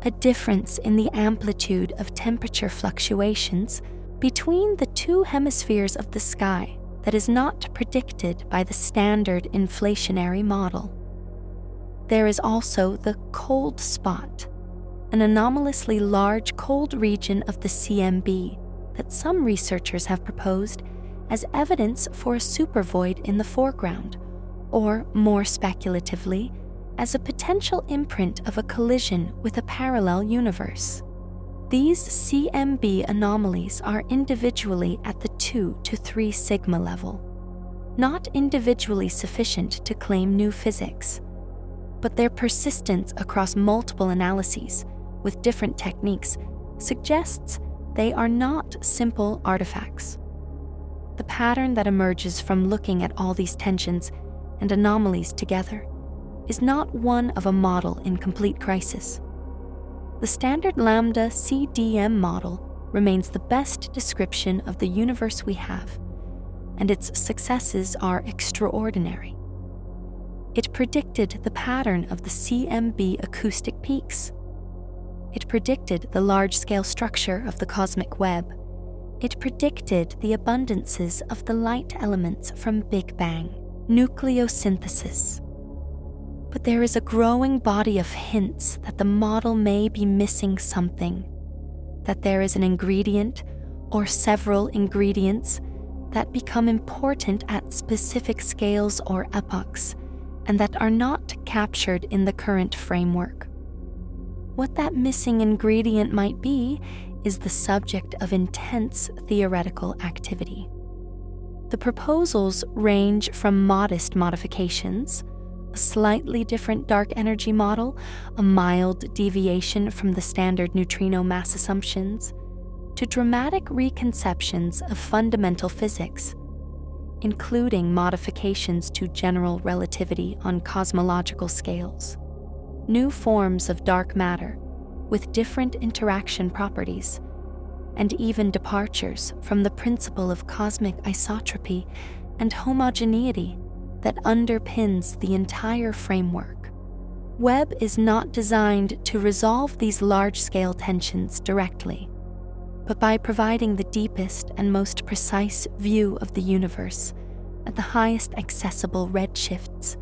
a difference in the amplitude of temperature fluctuations between the two hemispheres of the sky that is not predicted by the standard inflationary model. There is also the cold spot, an anomalously large cold region of the CMB that some researchers have proposed as evidence for a supervoid in the foreground, or more speculatively, as a potential imprint of a collision with a parallel universe. These CMB anomalies are individually at the 2 to 3 sigma level, not individually sufficient to claim new physics, but their persistence across multiple analyses with different techniques suggests they are not simple artifacts. The pattern that emerges from looking at all these tensions and anomalies together is not one of a model in complete crisis. The standard lambda CDM model remains the best description of the universe we have, and its successes are extraordinary. It predicted the pattern of the CMB acoustic peaks. It predicted the large-scale structure of the cosmic web. It predicted the abundances of the light elements from Big Bang, nucleosynthesis. But there is a growing body of hints that the model may be missing something, that there is an ingredient or several ingredients that become important at specific scales or epochs and that are not captured in the current framework. What that missing ingredient might be is the subject of intense theoretical activity. The proposals range from modest modifications, a slightly different dark energy model, a mild deviation from the standard neutrino mass assumptions, to dramatic reconceptions of fundamental physics, including modifications to general relativity on cosmological scales, new forms of dark matter with different interaction properties, and even departures from the principle of cosmic isotropy and homogeneity that underpins the entire framework. Webb is not designed to resolve these large-scale tensions directly, but by providing the deepest and most precise view of the universe at the highest accessible redshifts,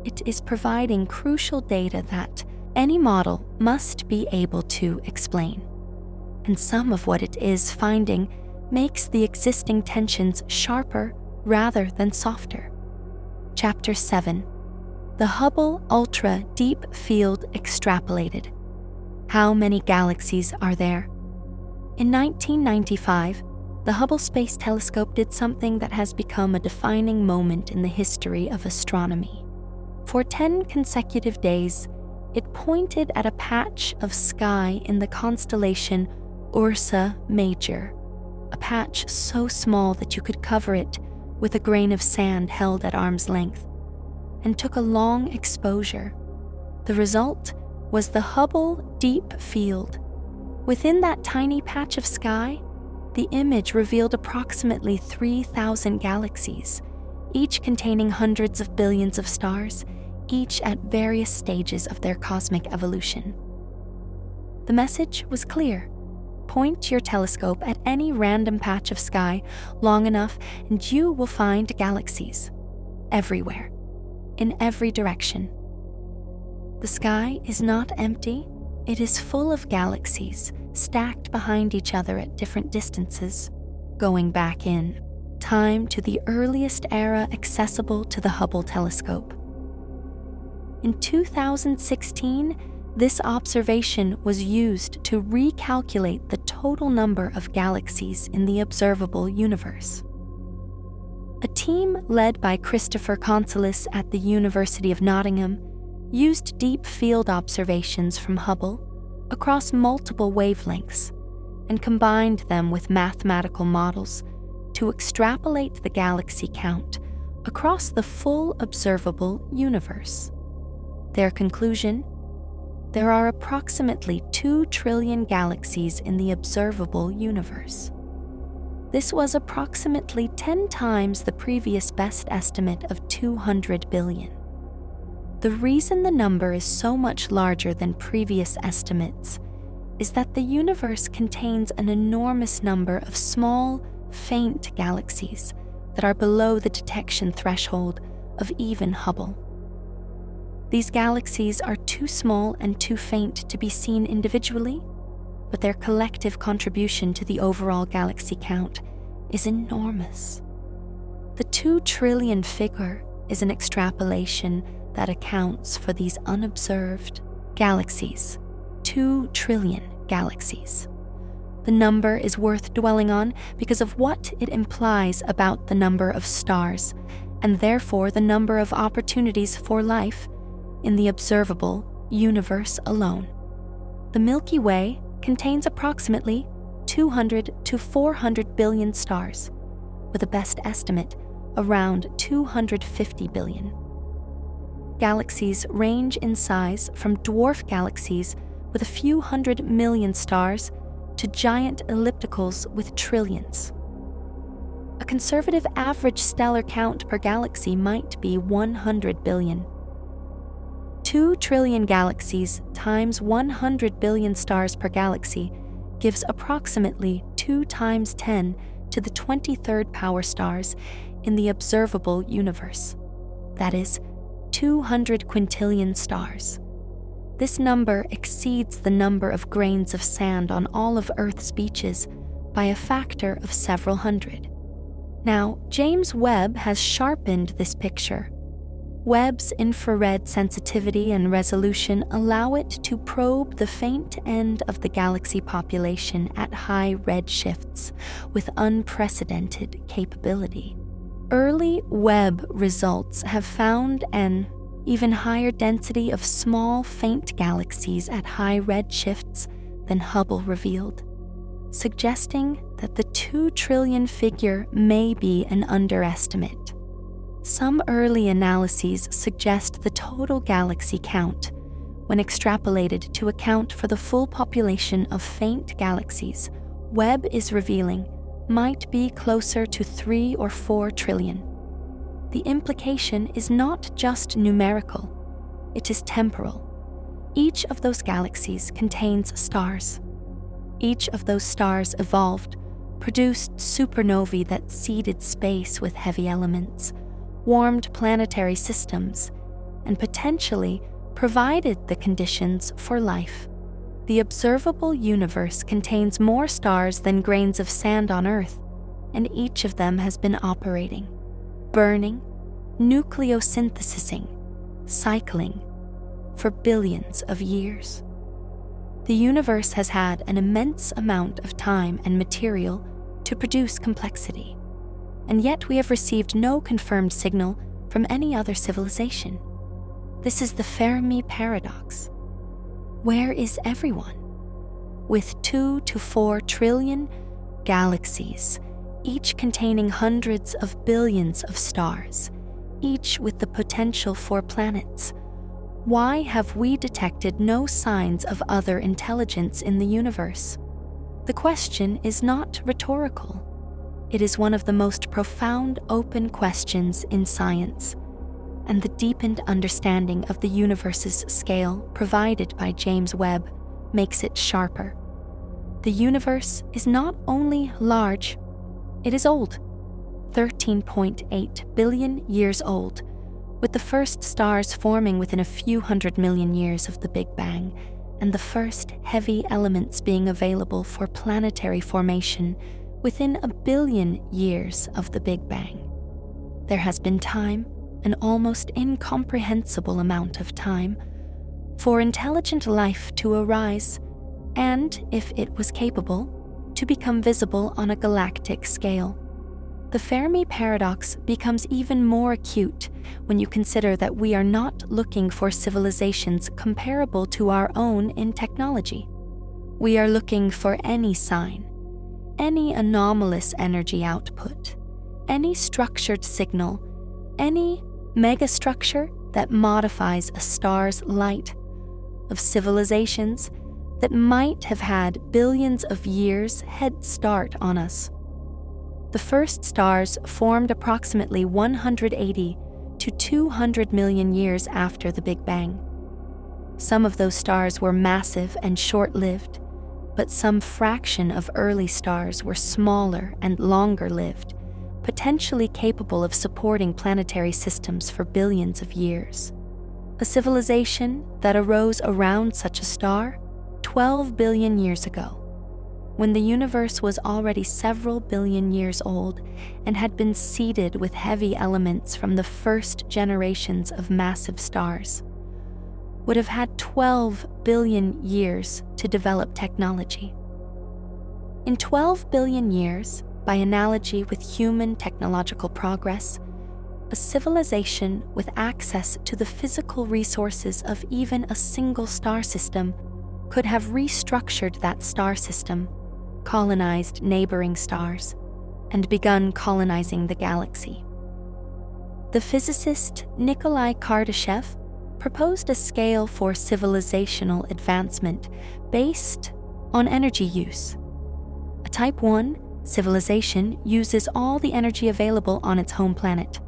it is providing crucial data that any model must be able to explain. And some of what it is finding makes the existing tensions sharper rather than softer. Chapter 7. The Hubble Ultra Deep Field Extrapolated. How many galaxies are there? In 1995, the Hubble Space Telescope did something that has become a defining moment in the history of astronomy. For 10 consecutive days, it pointed at a patch of sky in the constellation Ursa Major, a patch so small that you could cover it with a grain of sand held at arm's length, and took a long exposure. The result was the Hubble Deep Field. Within that tiny patch of sky, the image revealed approximately 3,000 galaxies, each containing hundreds of billions of stars, each at various stages of their cosmic evolution. The message was clear. Point your telescope at any random patch of sky long enough and you will find galaxies. Everywhere. In every direction. The sky is not empty, it is full of galaxies, stacked behind each other at different distances, going back in time to the earliest era accessible to the Hubble telescope. In 2016, this observation was used to recalculate the total number of galaxies in the observable universe. A team led by Christopher Consolis at the University of Nottingham used deep field observations from Hubble across multiple wavelengths and combined them with mathematical models to extrapolate the galaxy count across the full observable universe. Their conclusion? There are approximately 2 trillion galaxies in the observable universe. This was approximately 10 times the previous best estimate of 200 billion. The reason the number is so much larger than previous estimates is that the universe contains an enormous number of small, faint galaxies that are below the detection threshold of even Hubble. These galaxies are too small and too faint to be seen individually, but their collective contribution to the overall galaxy count is enormous. The 2 trillion figure is an extrapolation that accounts for these unobserved galaxies. 2 trillion galaxies. The number is worth dwelling on because of what it implies about the number of stars, and therefore the number of opportunities for life in the observable universe alone. The Milky Way contains approximately 200 to 400 billion stars, with a best estimate around 250 billion. Galaxies range in size from dwarf galaxies with a few 100 million stars to giant ellipticals with trillions. A conservative average stellar count per galaxy might be 100 billion. 2 trillion galaxies times 100 billion stars per galaxy gives approximately 2 times 10 to the 23rd power stars in the observable universe. That is, 200 quintillion stars. This number exceeds the number of grains of sand on all of Earth's beaches by a factor of several hundred. Now, James Webb has sharpened this picture. Webb's infrared sensitivity and resolution allow it to probe the faint end of the galaxy population at high redshifts with unprecedented capability. Early Webb results have found an even higher density of small, faint galaxies at high redshifts than Hubble revealed, suggesting that the 2 trillion figure may be an underestimate. Some early analyses suggest the total galaxy count, when extrapolated to account for the full population of faint galaxies Webb is revealing, might be closer to 3 or 4 trillion. The implication is not just numerical, it is temporal. Each of those galaxies contains stars. Each of those stars evolved, produced supernovae that seeded space with heavy elements, warmed planetary systems, and potentially provided the conditions for life. The observable universe contains more stars than grains of sand on Earth, and each of them has been operating, burning, nucleosynthesizing, cycling, for billions of years. The universe has had an immense amount of time and material to produce complexity, and yet we have received no confirmed signal from any other civilization. This is the Fermi paradox. Where is everyone? With 2 to 4 trillion galaxies, each containing hundreds of billions of stars, each with the potential for planets, why have we detected no signs of other intelligence in the universe? The question is not rhetorical. It is one of the most profound open questions in science, and the deepened understanding of the universe's scale provided by James Webb makes it sharper. The universe is not only large, it is old, 13.8 billion years old, with the first stars forming within a few 100 million years of the Big Bang, and the first heavy elements being available for planetary formation within 1 billion years of the Big Bang. There has been time, an almost incomprehensible amount of time, for intelligent life to arise, and, if it was capable, to become visible on a galactic scale. The Fermi paradox becomes even more acute when you consider that we are not looking for civilizations comparable to our own in technology. We are looking for any sign, any anomalous energy output, any structured signal, any megastructure that modifies a star's light, of civilizations that might have had billions of years head start on us. The first stars formed approximately 180 to 200 million years after the Big Bang. Some of those stars were massive and short-lived, but some fraction of early stars were smaller and longer-lived, potentially capable of supporting planetary systems for billions of years. a civilization that arose around such a star 12 billion years ago, when the universe was already several billion years old and had been seeded with heavy elements from the first generations of massive stars, would have had 12 billion years to develop technology. In 12 billion years, by analogy with human technological progress, a civilization with access to the physical resources of even a single star system could have restructured that star system, colonized neighboring stars, and begun colonizing the galaxy. The physicist Nikolai Kardashev proposed a scale for civilizational advancement based on energy use. A Type 1 civilization uses all the energy available on its home planet.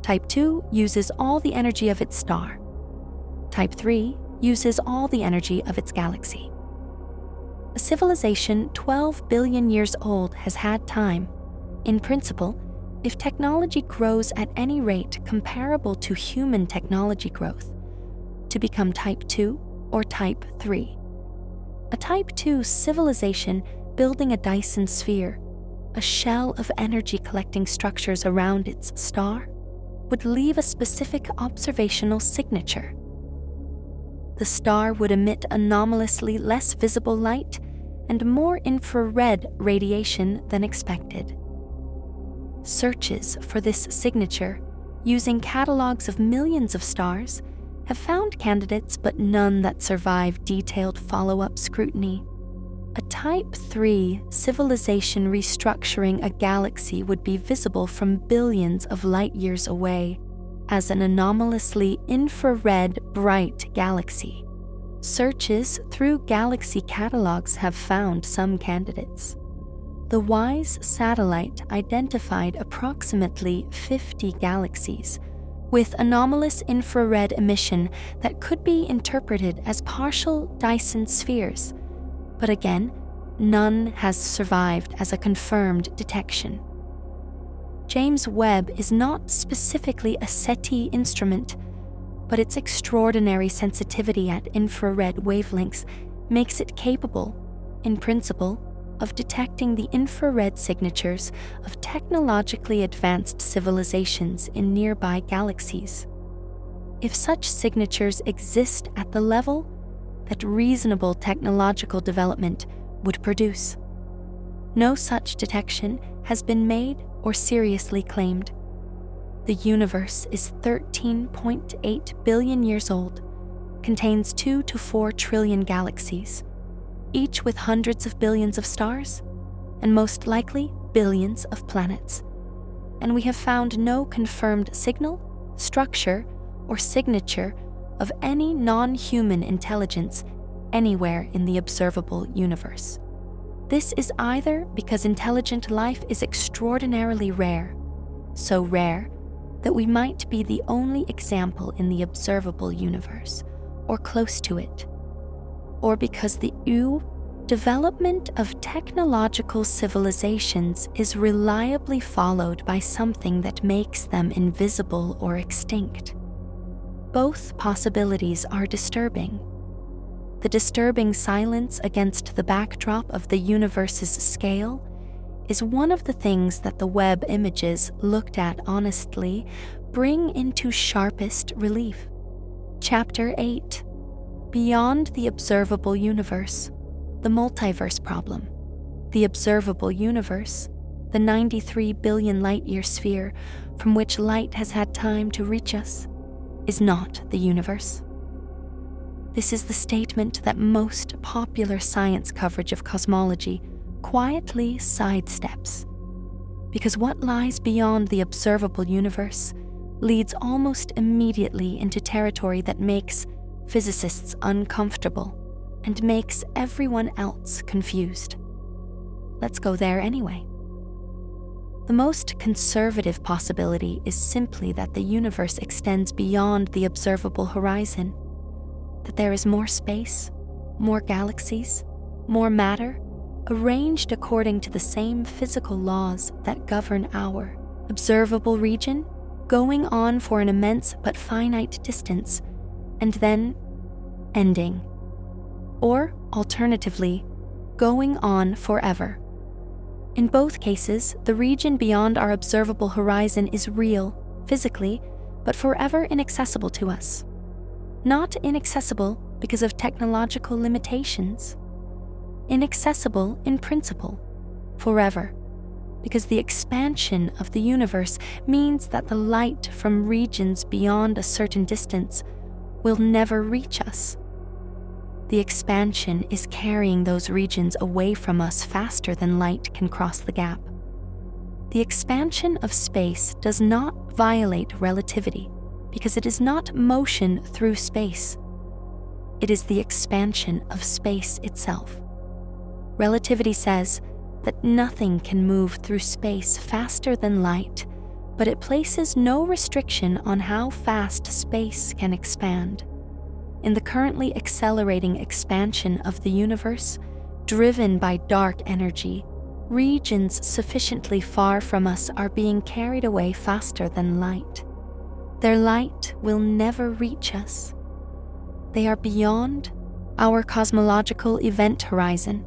Type 2 uses all the energy of its star. Type 3 uses all the energy of its galaxy. A civilization 12 billion years old has had time, in principle, if technology grows at any rate comparable to human technology growth, to become Type 2 or Type 3. A Type 2 civilization building a Dyson sphere, a shell of energy-collecting structures around its star, would leave a specific observational signature. The star would emit anomalously less visible light and more infrared radiation than expected. Searches for this signature, using catalogs of millions of stars, have found candidates but none that survive detailed follow-up scrutiny. A Type 3 civilization restructuring a galaxy would be visible from billions of light years away as an anomalously infrared bright galaxy. Searches through galaxy catalogs have found some candidates. The WISE satellite identified approximately 50 galaxies with anomalous infrared emission that could be interpreted as partial Dyson spheres, but again, none has survived as a confirmed detection. James Webb is not specifically a SETI instrument, but its extraordinary sensitivity at infrared wavelengths makes it capable, in principle, of detecting the infrared signatures of technologically advanced civilizations in nearby galaxies. If such signatures exist at the level that reasonable technological development would produce, no such detection has been made or seriously claimed. The universe is 13.8 billion years old, contains 2 to 4 trillion galaxies, each with hundreds of billions of stars, and most likely billions of planets. And we have found no confirmed signal, structure, or signature of any non-human intelligence anywhere in the observable universe. This is either because intelligent life is extraordinarily rare, so rare that we might be the only example in the observable universe, or close to it, or because the development of technological civilizations is reliably followed by something that makes them invisible or extinct. Both possibilities are disturbing. The disturbing silence against the backdrop of the universe's scale is one of the things that the Webb images, looked at honestly, bring into sharpest relief. Chapter 8: Beyond the Observable Universe, the Multiverse Problem. The observable universe, the 93 billion light-year sphere from which light has had time to reach us, is not the universe. This is the statement that most popular science coverage of cosmology quietly sidesteps, because what lies beyond the observable universe leads almost immediately into territory that makes physicists uncomfortable and makes everyone else confused. Let's go there anyway. The most conservative possibility is simply that the universe extends beyond the observable horizon, that there is more space, more galaxies, more matter, arranged according to the same physical laws that govern our observable region, going on for an immense but finite distance, and then ending. Or, alternatively, going on forever. In both cases, the region beyond our observable horizon is real, physically, but forever inaccessible to us. Not inaccessible because of technological limitations. Inaccessible in principle, forever, because the expansion of the universe means that the light from regions beyond a certain distance will never reach us. The expansion is carrying those regions away from us faster than light can cross the gap. The expansion of space does not violate relativity because it is not motion through space. It is the expansion of space itself. Relativity says that nothing can move through space faster than light, but it places no restriction on how fast space can expand. In the currently accelerating expansion of the universe, driven by dark energy, regions sufficiently far from us are being carried away faster than light. Their light will never reach us. They are beyond our cosmological event horizon,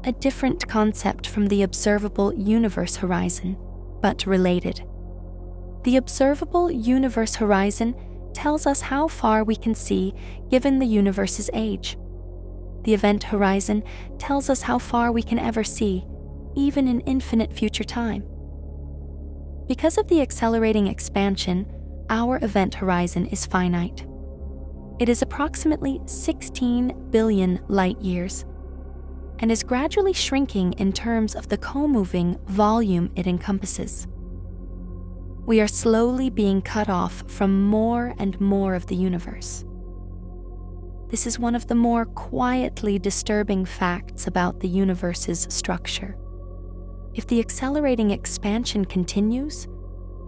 a different concept from the observable universe horizon, but related. The observable universe horizon tells us how far we can see given the universe's age. The event horizon tells us how far we can ever see, even in infinite future time. Because of the accelerating expansion, our event horizon is finite. It is approximately 16 billion light years, and is gradually shrinking in terms of the co-moving volume it encompasses. We are slowly being cut off from more and more of the universe. This is one of the more quietly disturbing facts about the universe's structure. If the accelerating expansion continues,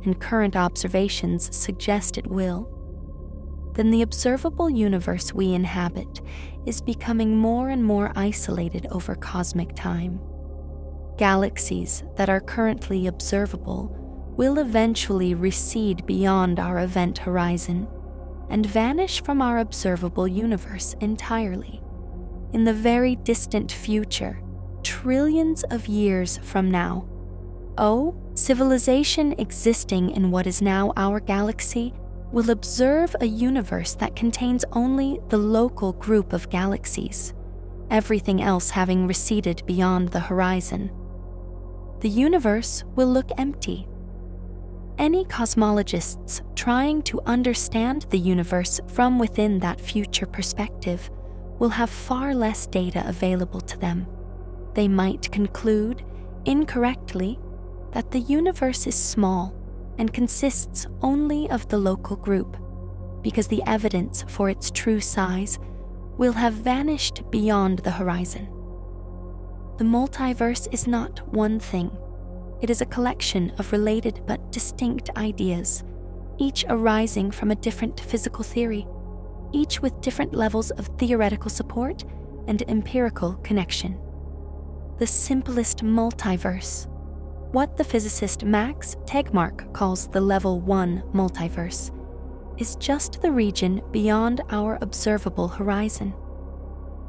and current observations suggest it will, then the observable universe we inhabit is becoming more and more isolated over cosmic time. Galaxies that are currently observable will eventually recede beyond our event horizon and vanish from our observable universe entirely. In the very distant future, trillions of years from now, civilization existing in what is now our galaxy will observe a universe that contains only the local group of galaxies, everything else having receded beyond the horizon. The universe will look empty. Any cosmologists trying to understand the universe from within that future perspective will have far less data available to them. They might conclude, incorrectly, that the universe is small and consists only of the local group, because the evidence for its true size will have vanished beyond the horizon. The multiverse is not one thing. It is a collection of related but distinct ideas, each arising from a different physical theory, each with different levels of theoretical support and empirical connection. The simplest multiverse, what the physicist Max Tegmark calls the Level 1 multiverse, is just the region beyond our observable horizon.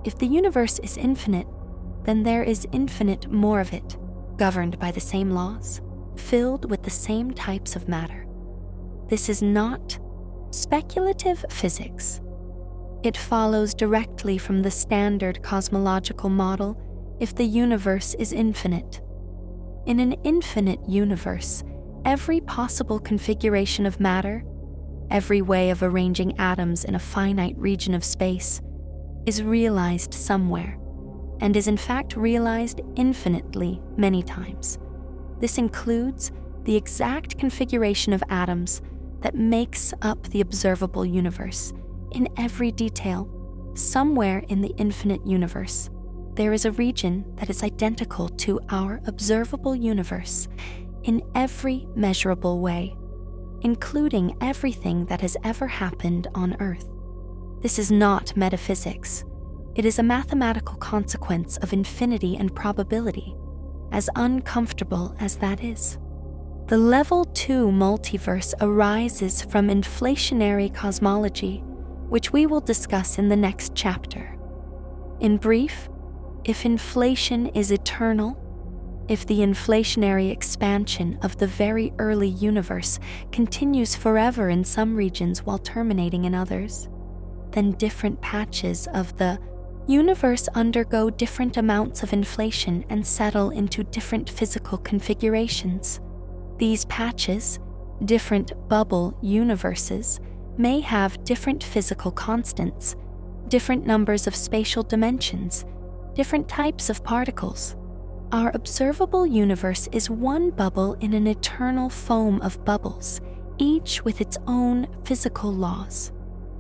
If the universe is infinite, then there is infinite more of it, governed by the same laws, filled with the same types of matter. This is not speculative physics. It follows directly from the standard cosmological model if the universe is infinite. In an infinite universe, every possible configuration of matter, every way of arranging atoms in a finite region of space, is realized somewhere, and is in fact realized infinitely many times. This includes the exact configuration of atoms that makes up the observable universe in every detail. Somewhere in the infinite universe, there is a region that is identical to our observable universe in every measurable way, including everything that has ever happened on Earth. This is not metaphysics. It is a mathematical consequence of infinity and probability, as uncomfortable as that is. The Level 2 multiverse arises from inflationary cosmology, which we will discuss in the next chapter. In brief, if inflation is eternal, if the inflationary expansion of the very early universe continues forever in some regions while terminating in others, then different patches of the universe undergo different amounts of inflation and settle into different physical configurations. These patches, different bubble universes, may have different physical constants, different numbers of spatial dimensions, different types of particles. Our observable universe is one bubble in an eternal foam of bubbles, each with its own physical laws.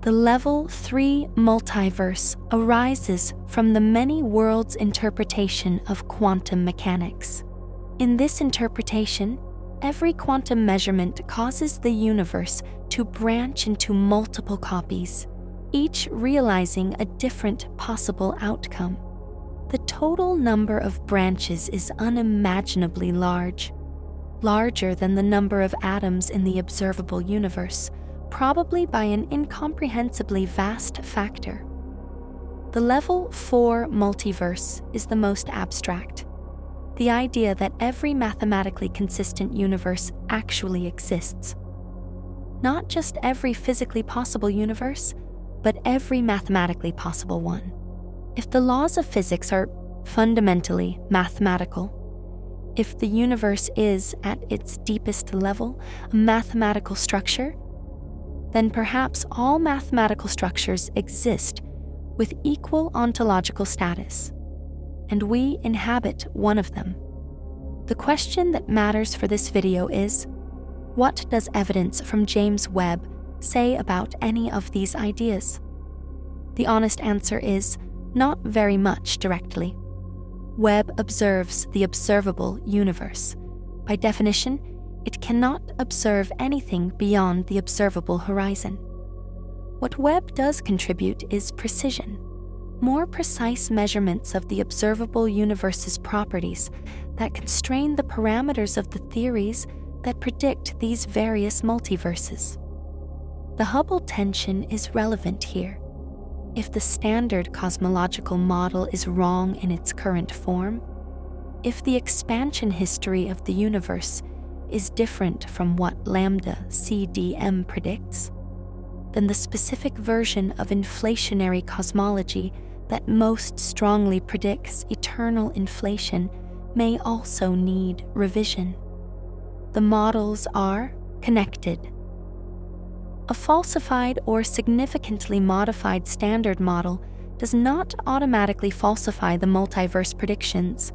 The Level 3 multiverse arises from the many worlds interpretation of quantum mechanics. In this interpretation, every quantum measurement causes the universe to branch into multiple copies, each realizing a different possible outcome. The total number of branches is unimaginably large, larger than the number of atoms in the observable universe, probably by an incomprehensibly vast factor. The Level 4 multiverse is the most abstract. The idea that every mathematically consistent universe actually exists. Not just every physically possible universe, but every mathematically possible one. If the laws of physics are fundamentally mathematical, if the universe is, at its deepest level, a mathematical structure, then perhaps all mathematical structures exist with equal ontological status, and we inhabit one of them. The question that matters for this video is, what does evidence from James Webb say about any of these ideas? The honest answer is, not very much directly. Webb observes the observable universe. By definition, it cannot observe anything beyond the observable horizon. What Webb does contribute is precision, more precise measurements of the observable universe's properties that constrain the parameters of the theories that predict these various multiverses. The Hubble tension is relevant here. If the standard cosmological model is wrong in its current form, if the expansion history of the universe is different from what lambda CDM predicts, then the specific version of inflationary cosmology that most strongly predicts eternal inflation may also need revision. The models are connected. A falsified or significantly modified standard model does not automatically falsify the multiverse predictions,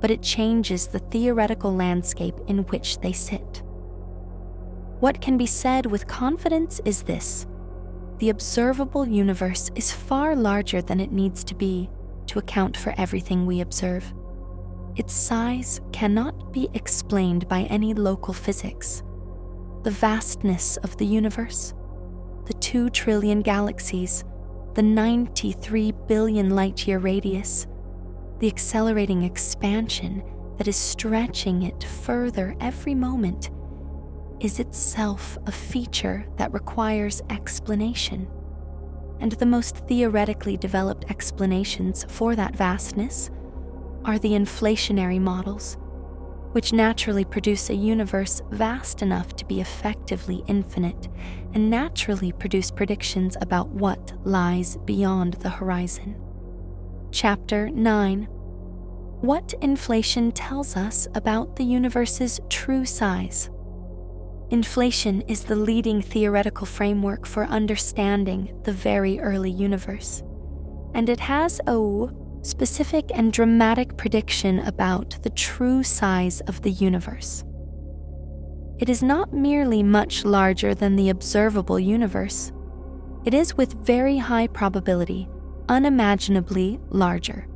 but it changes the theoretical landscape in which they sit. What can be said with confidence is this: the observable universe is far larger than it needs to be to account for everything we observe. Its size cannot be explained by any local physics. The vastness of the universe, the 2 trillion galaxies, the 93 billion light-year radius, the accelerating expansion that is stretching it further every moment, is itself a feature that requires explanation. And the most theoretically developed explanations for that vastness are the inflationary models, which naturally produce a universe vast enough to be effectively infinite and naturally produce predictions about what lies beyond the horizon. Chapter 9. What inflation tells us about the universe's true size. Inflation is the leading theoretical framework for understanding the very early universe, and it has a specific and dramatic prediction about the true size of the universe. It is not merely much larger than the observable universe. It is with very high probability, unimaginably larger.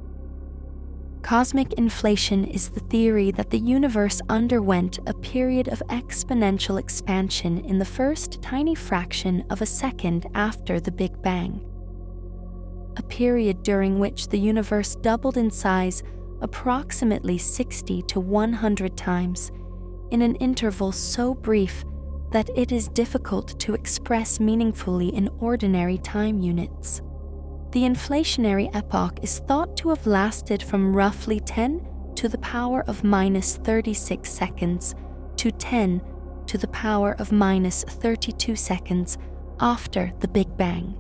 Cosmic inflation is the theory that the universe underwent a period of exponential expansion in the first tiny fraction of a second after the Big Bang. A period during which the universe doubled in size approximately 60 to 100 times in an interval so brief that it is difficult to express meaningfully in ordinary time units. The inflationary epoch is thought to have lasted from roughly 10 to the power of minus 36 seconds to 10 to the power of minus 32 seconds after the Big Bang.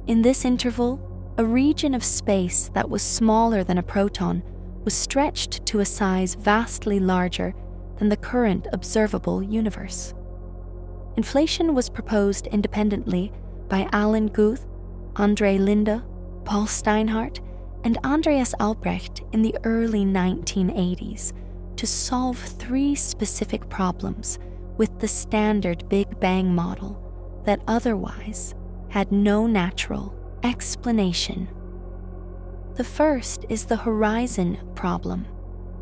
In this interval, a region of space that was smaller than a proton was stretched to a size vastly larger than the current observable universe. Inflation was proposed independently by Alan Guth, Andre Linde, Paul Steinhardt, and Andreas Albrecht in the early 1980s to solve three specific problems with the standard Big Bang model that otherwise had no natural explanation. The first is the horizon problem.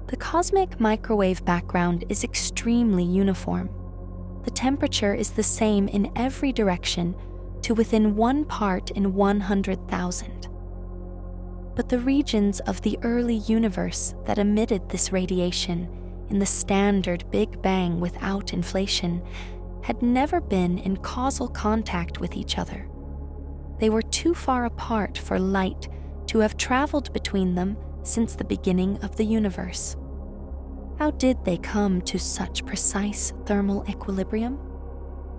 The cosmic microwave background is extremely uniform. The temperature is the same in every direction to within 1 part in 100,000. But the regions of the early universe that emitted this radiation in the standard Big Bang without inflation had never been in causal contact with each other. They were too far apart for light to have traveled between them since the beginning of the universe. How did they come to such precise thermal equilibrium?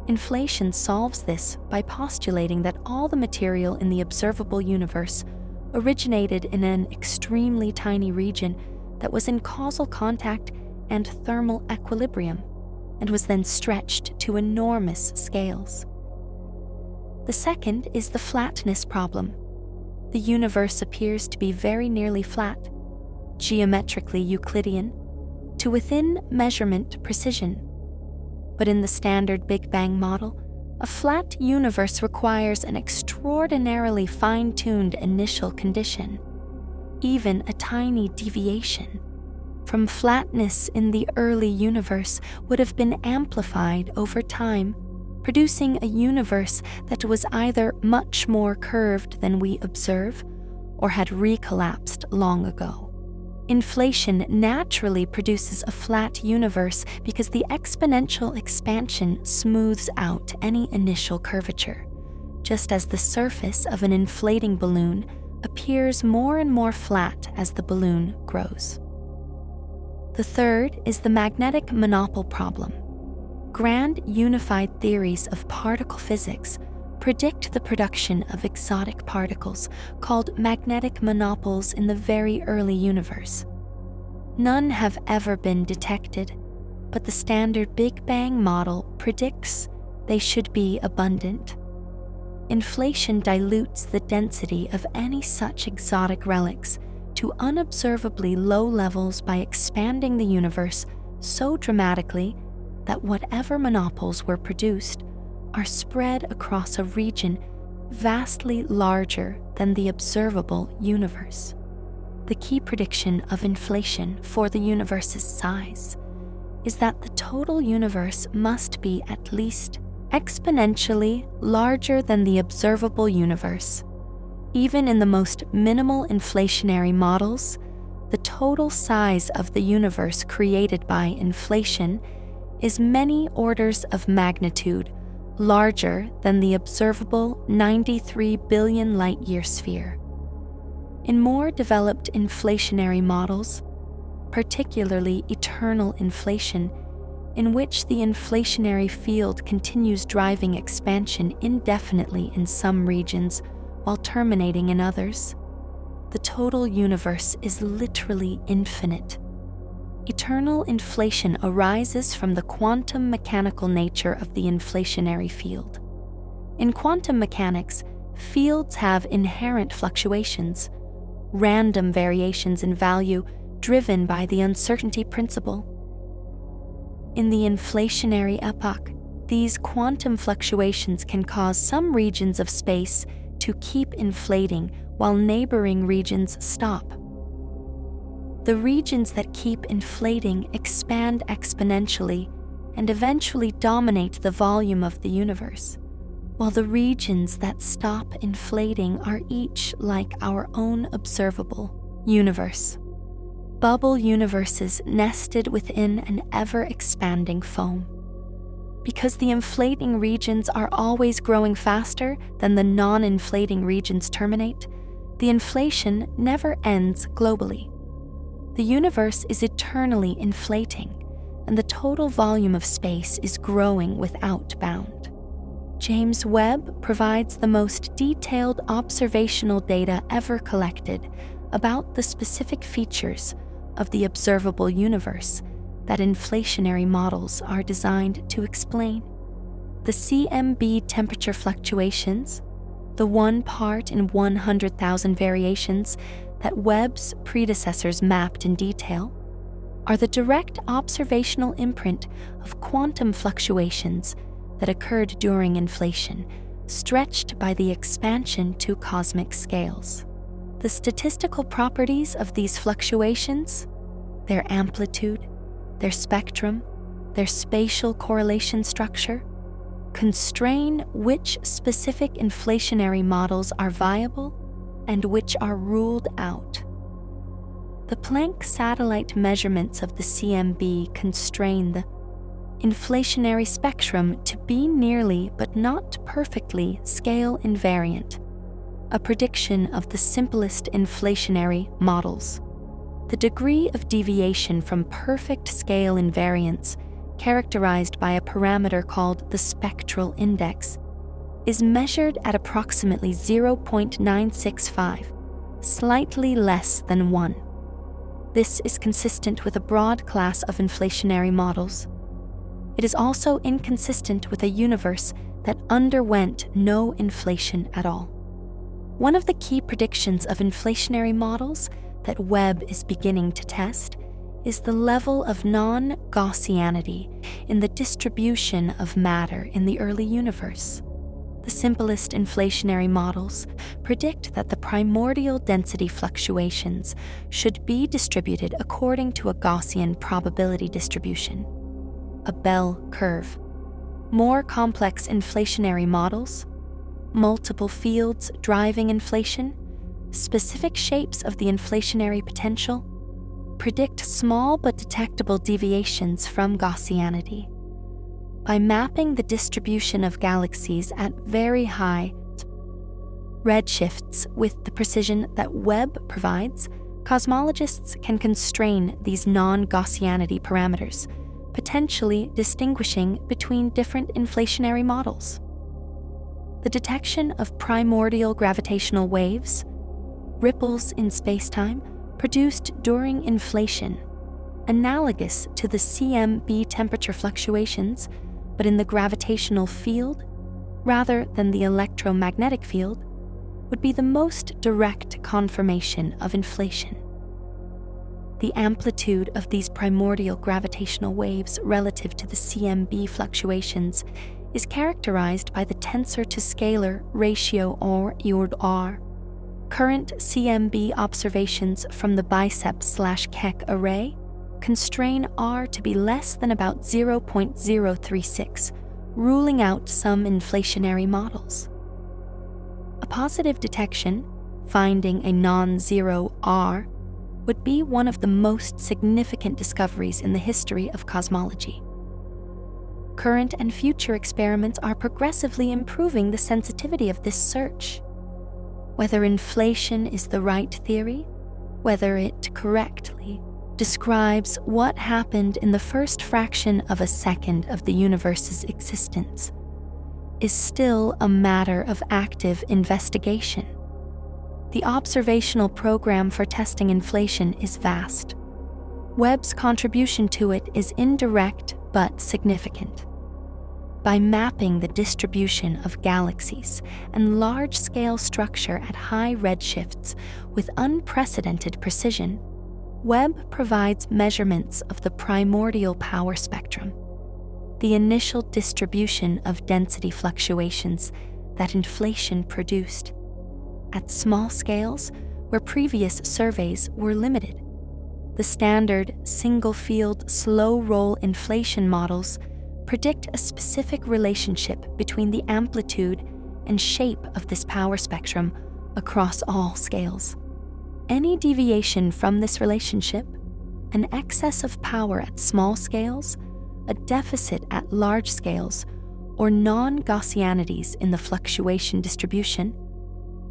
Inflation solves this by postulating that all the material in the observable universe originated in an extremely tiny region that was in causal contact and thermal equilibrium, and was then stretched to enormous scales. The second is the flatness problem. The universe appears to be very nearly flat, geometrically Euclidean, to within measurement precision. But in the standard Big Bang model, a flat universe requires an extraordinarily fine-tuned initial condition. Even a tiny deviation from flatness in the early universe would have been amplified over time, producing a universe that was either much more curved than we observe or had recollapsed long ago. Inflation naturally produces a flat universe because the exponential expansion smooths out any initial curvature, just as the surface of an inflating balloon appears more and more flat as the balloon grows. The third is the magnetic monopole problem. Grand unified theories of particle physics predict the production of exotic particles called magnetic monopoles in the very early universe. None have ever been detected, but the standard Big Bang model predicts they should be abundant. Inflation dilutes the density of any such exotic relics to unobservably low levels by expanding the universe so dramatically that whatever monopoles were produced are spread across a region vastly larger than the observable universe. The key prediction of inflation for the universe's size is that the total universe must be at least exponentially larger than the observable universe. Even in the most minimal inflationary models, the total size of the universe created by inflation is many orders of magnitude larger than the observable 93 billion light-year sphere. In more developed inflationary models, particularly eternal inflation, in which the inflationary field continues driving expansion indefinitely in some regions while terminating in others, the total universe is literally infinite. Eternal inflation arises from the quantum mechanical nature of the inflationary field. In quantum mechanics, fields have inherent fluctuations, random variations in value driven by the uncertainty principle. In the inflationary epoch, these quantum fluctuations can cause some regions of space to keep inflating while neighboring regions stop. The regions that keep inflating expand exponentially and eventually dominate the volume of the universe, while the regions that stop inflating are each like our own observable universe. Bubble universes nested within an ever-expanding foam. Because the inflating regions are always growing faster than the non-inflating regions terminate, the inflation never ends globally. The universe is eternally inflating, and the total volume of space is growing without bound. James Webb provides the most detailed observational data ever collected about the specific features of the observable universe that inflationary models are designed to explain. The CMB temperature fluctuations, the 1 part in 100,000 variations that Webb's predecessors mapped in detail, are the direct observational imprint of quantum fluctuations that occurred during inflation, stretched by the expansion to cosmic scales. The statistical properties of these fluctuations, their amplitude, their spectrum, their spatial correlation structure, constrain which specific inflationary models are viable and which are ruled out. The Planck satellite measurements of the CMB constrain the inflationary spectrum to be nearly but not perfectly scale invariant, a prediction of the simplest inflationary models. The degree of deviation from perfect scale invariance, characterized by a parameter called the spectral index, is measured at approximately 0.965, slightly less than 1. This is consistent with a broad class of inflationary models. It is also inconsistent with a universe that underwent no inflation at all. One of the key predictions of inflationary models that Webb is beginning to test is the level of non-Gaussianity in the distribution of matter in the early universe. The simplest inflationary models predict that the primordial density fluctuations should be distributed according to a Gaussian probability distribution, a bell curve. More complex inflationary models, multiple fields driving inflation, specific shapes of the inflationary potential, predict small but detectable deviations from Gaussianity. By mapping the distribution of galaxies at very high redshifts with the precision that Webb provides, cosmologists can constrain these non-Gaussianity parameters, potentially distinguishing between different inflationary models. The detection of primordial gravitational waves, ripples in spacetime produced during inflation, analogous to the CMB temperature fluctuations, but in the gravitational field rather than the electromagnetic field, would be the most direct confirmation of inflation. The amplitude of these primordial gravitational waves relative to the CMB fluctuations is characterized by the tensor to scalar ratio or Current CMB observations from the BICEP/Keck array constrain R to be less than about 0.036, ruling out some inflationary models. A positive detection, finding a non-zero R, would be one of the most significant discoveries in the history of cosmology. Current and future experiments are progressively improving the sensitivity of this search. Whether inflation is the right theory, whether it correctly describes what happened in the first fraction of a second of the universe's existence, is still a matter of active investigation. The observational program for testing inflation is vast. Webb's contribution to it is indirect but significant. By mapping the distribution of galaxies and large-scale structure at high redshifts with unprecedented precision, Webb provides measurements of the primordial power spectrum, the initial distribution of density fluctuations that inflation produced, at small scales where previous surveys were limited. The standard single-field slow-roll inflation models predict a specific relationship between the amplitude and shape of this power spectrum across all scales. Any deviation from this relationship, an excess of power at small scales, a deficit at large scales, or non-Gaussianities in the fluctuation distribution,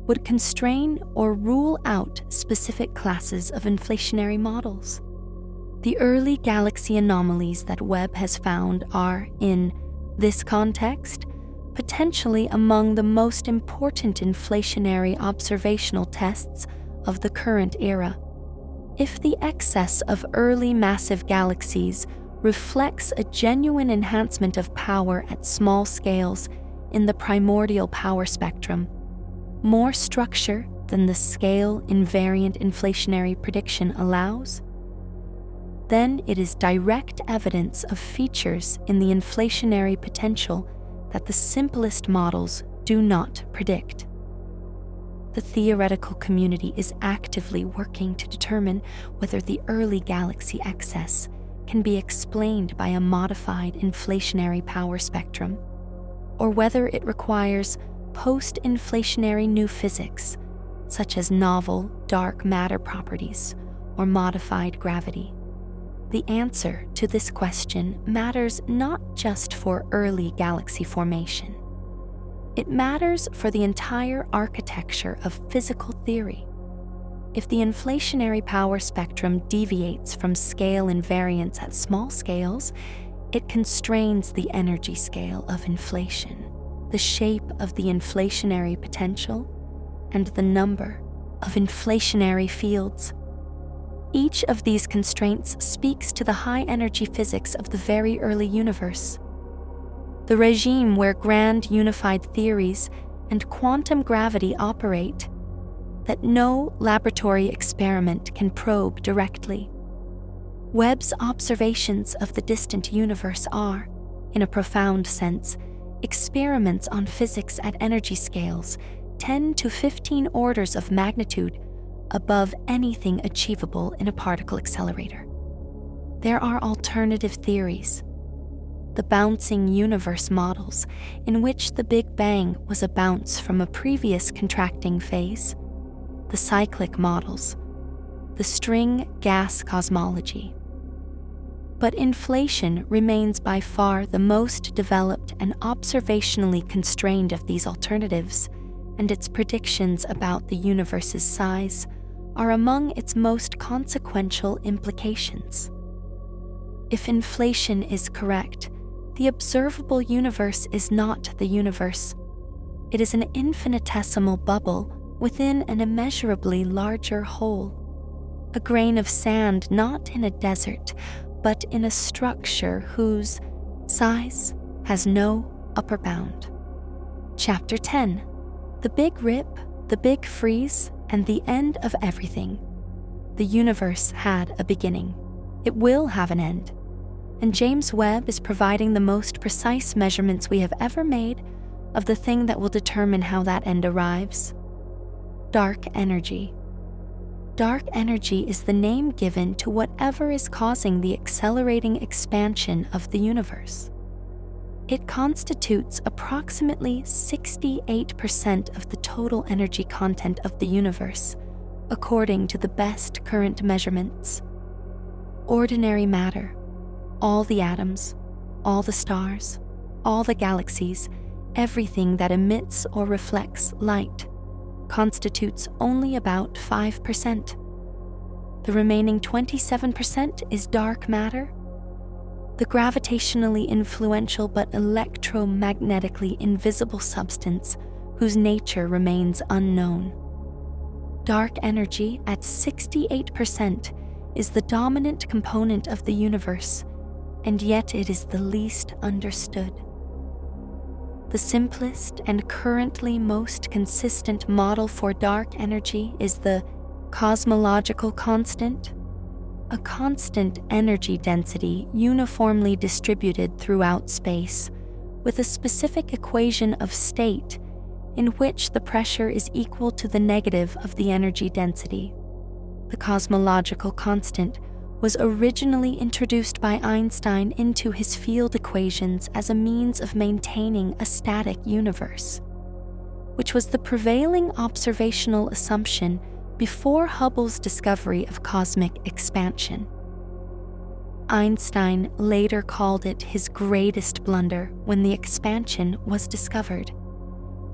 would constrain or rule out specific classes of inflationary models. The early galaxy anomalies that Webb has found are, in this context, potentially among the most important inflationary observational tests of the current era. If the excess of early massive galaxies reflects a genuine enhancement of power at small scales in the primordial power spectrum, more structure than the scale invariant inflationary prediction allows, then it is direct evidence of features in the inflationary potential that the simplest models do not predict. The theoretical community is actively working to determine whether the early galaxy excess can be explained by a modified inflationary power spectrum, or whether it requires post-inflationary new physics, such as novel dark matter properties or modified gravity. The answer to this question matters not just for early galaxy formation. It matters for the entire architecture of physical theory. If the inflationary power spectrum deviates from scale invariance at small scales, it constrains the energy scale of inflation, the shape of the inflationary potential, and the number of inflationary fields. Each of these constraints speaks to the high energy physics of the very early universe, the regime where grand unified theories and quantum gravity operate, that no laboratory experiment can probe directly. Webb's observations of the distant universe are, in a profound sense, experiments on physics at energy scales 10 to 15 orders of magnitude above anything achievable in a particle accelerator. There are alternative theories. The bouncing universe models, in which the Big Bang was a bounce from a previous contracting phase, the cyclic models, the string gas cosmology. But inflation remains by far the most developed and observationally constrained of these alternatives, and its predictions about the universe's size are among its most consequential implications. If inflation is correct, the observable universe is not the universe. It is an infinitesimal bubble within an immeasurably larger whole, a grain of sand not in a desert, but in a structure whose size has no upper bound. Chapter 10: The Big Rip, the Big Freeze, and the End of Everything. The universe had a beginning. It will have an end. And James Webb is providing the most precise measurements we have ever made of the thing that will determine how that end arrives. Dark energy. Dark energy is the name given to whatever is causing the accelerating expansion of the universe. It constitutes approximately 68% of the total energy content of the universe, according to the best current measurements. Ordinary matter, all the atoms, all the stars, all the galaxies, everything that emits or reflects light, constitutes only about 5%. The remaining 27% is dark matter, the gravitationally influential but electromagnetically invisible substance whose nature remains unknown. Dark energy at 68% is the dominant component of the universe, and yet it is the least understood. The simplest and currently most consistent model for dark energy is the cosmological constant, a constant energy density uniformly distributed throughout space, with a specific equation of state in which the pressure is equal to the negative of the energy density. The cosmological constant was originally introduced by Einstein into his field equations as a means of maintaining a static universe, which was the prevailing observational assumption before Hubble's discovery of cosmic expansion. Einstein later called it his greatest blunder when the expansion was discovered.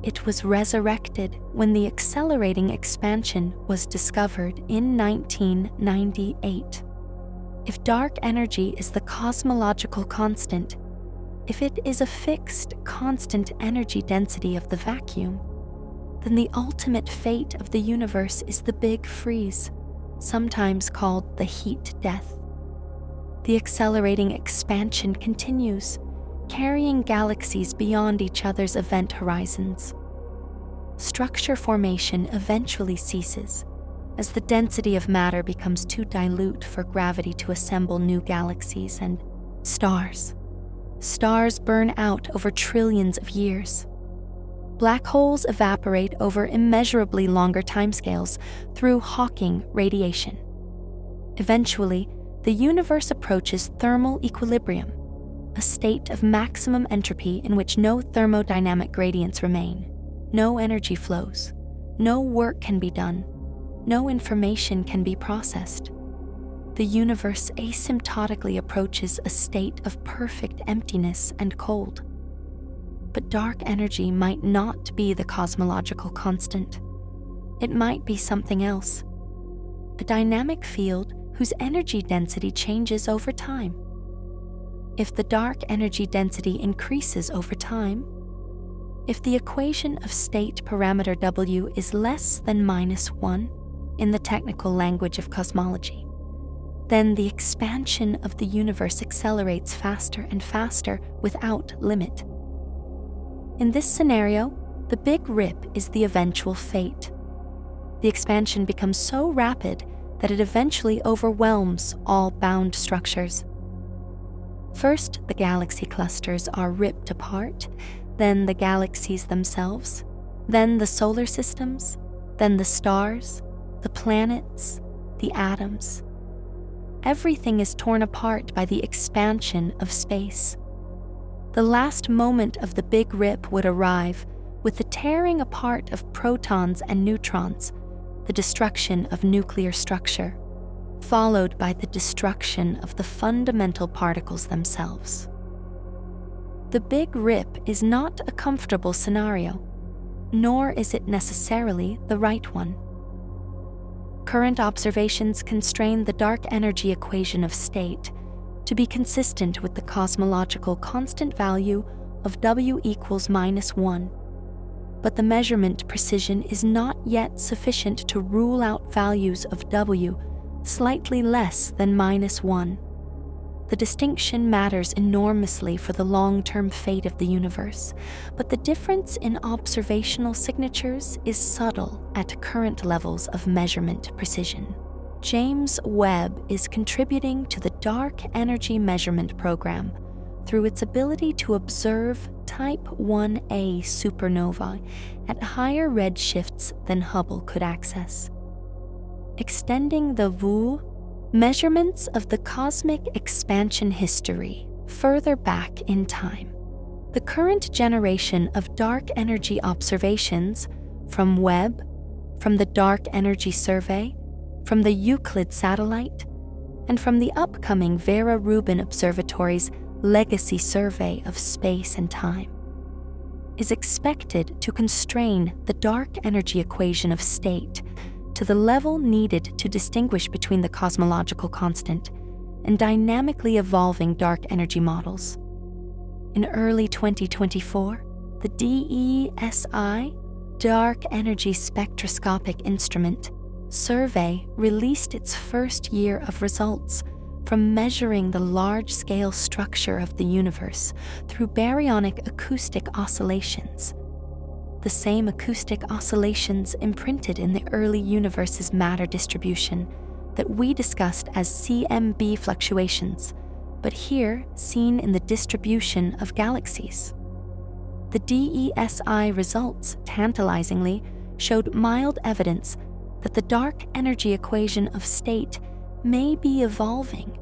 It was resurrected when the accelerating expansion was discovered in 1998. If dark energy is the cosmological constant, if it is a fixed, constant energy density of the vacuum, then the ultimate fate of the universe is the Big Freeze, sometimes called the heat death. The accelerating expansion continues, carrying galaxies beyond each other's event horizons. Structure formation eventually ceases, as the density of matter becomes too dilute for gravity to assemble new galaxies and stars. Stars burn out over trillions of years. Black holes evaporate over immeasurably longer timescales through Hawking radiation. Eventually, the universe approaches thermal equilibrium, a state of maximum entropy in which no thermodynamic gradients remain, no energy flows, no work can be done, no information can be processed. The universe asymptotically approaches a state of perfect emptiness and cold. But dark energy might not be the cosmological constant. It might be something else, a dynamic field whose energy density changes over time. If the dark energy density increases over time, if the equation of state parameter W is less than -1 in the technical language of cosmology, then the expansion of the universe accelerates faster and faster without limit. In this scenario, the Big Rip is the eventual fate. The expansion becomes so rapid that it eventually overwhelms all bound structures. First, the galaxy clusters are ripped apart, then the galaxies themselves, then the solar systems, then the stars, the planets, the atoms. Everything is torn apart by the expansion of space. The last moment of the Big Rip would arrive with the tearing apart of protons and neutrons, the destruction of nuclear structure, followed by the destruction of the fundamental particles themselves. The Big Rip is not a comfortable scenario, nor is it necessarily the right one. Current observations constrain the dark energy equation of state to be consistent with the cosmological constant value of W equals -1, but the measurement precision is not yet sufficient to rule out values of W slightly less than -1. The distinction matters enormously for the long-term fate of the universe, but the difference in observational signatures is subtle at current levels of measurement precision. James Webb is contributing to the dark energy measurement program through its ability to observe Type 1a supernovae at higher redshifts than Hubble could access. Extending the VU, measurements of the cosmic expansion history further back in time. The current generation of dark energy observations from Webb, from the Dark Energy Survey, from the Euclid satellite, and from the upcoming Vera Rubin Observatory's Legacy Survey of Space and Time, is expected to constrain the dark energy equation of state to the level needed to distinguish between the cosmological constant and dynamically evolving dark energy models. In early 2024, the DESI, Dark Energy Spectroscopic Instrument, survey released its first year of results from measuring the large-scale structure of the universe through baryonic acoustic oscillations, the same acoustic oscillations imprinted in the early universe's matter distribution that we discussed as CMB fluctuations, but here seen in the distribution of galaxies. The DESI results, tantalizingly, showed mild evidence that the dark energy equation of state may be evolving,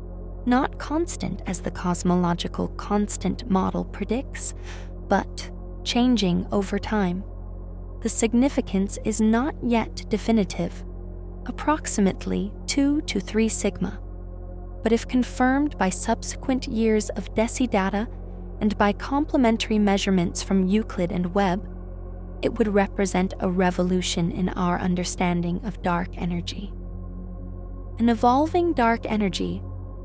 not constant as the cosmological constant model predicts, but changing over time. The significance is not yet definitive, approximately 2 to 3 sigma, but if confirmed by subsequent years of DESI data and by complementary measurements from Euclid and Webb, it would represent a revolution in our understanding of dark energy. An evolving dark energy,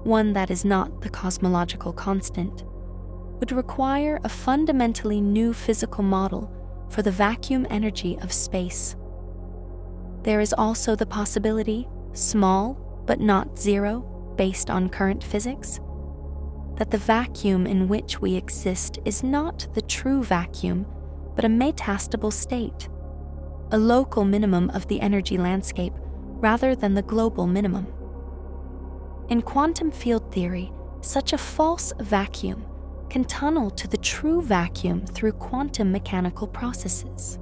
one that is not the cosmological constant, would require a fundamentally new physical model for the vacuum energy of space. There is also the possibility, small but not zero based on current physics, that the vacuum in which we exist is not the true vacuum, but a metastable state, a local minimum of the energy landscape rather than the global minimum. In quantum field theory, such a false vacuum can tunnel to the true vacuum through quantum mechanical processes.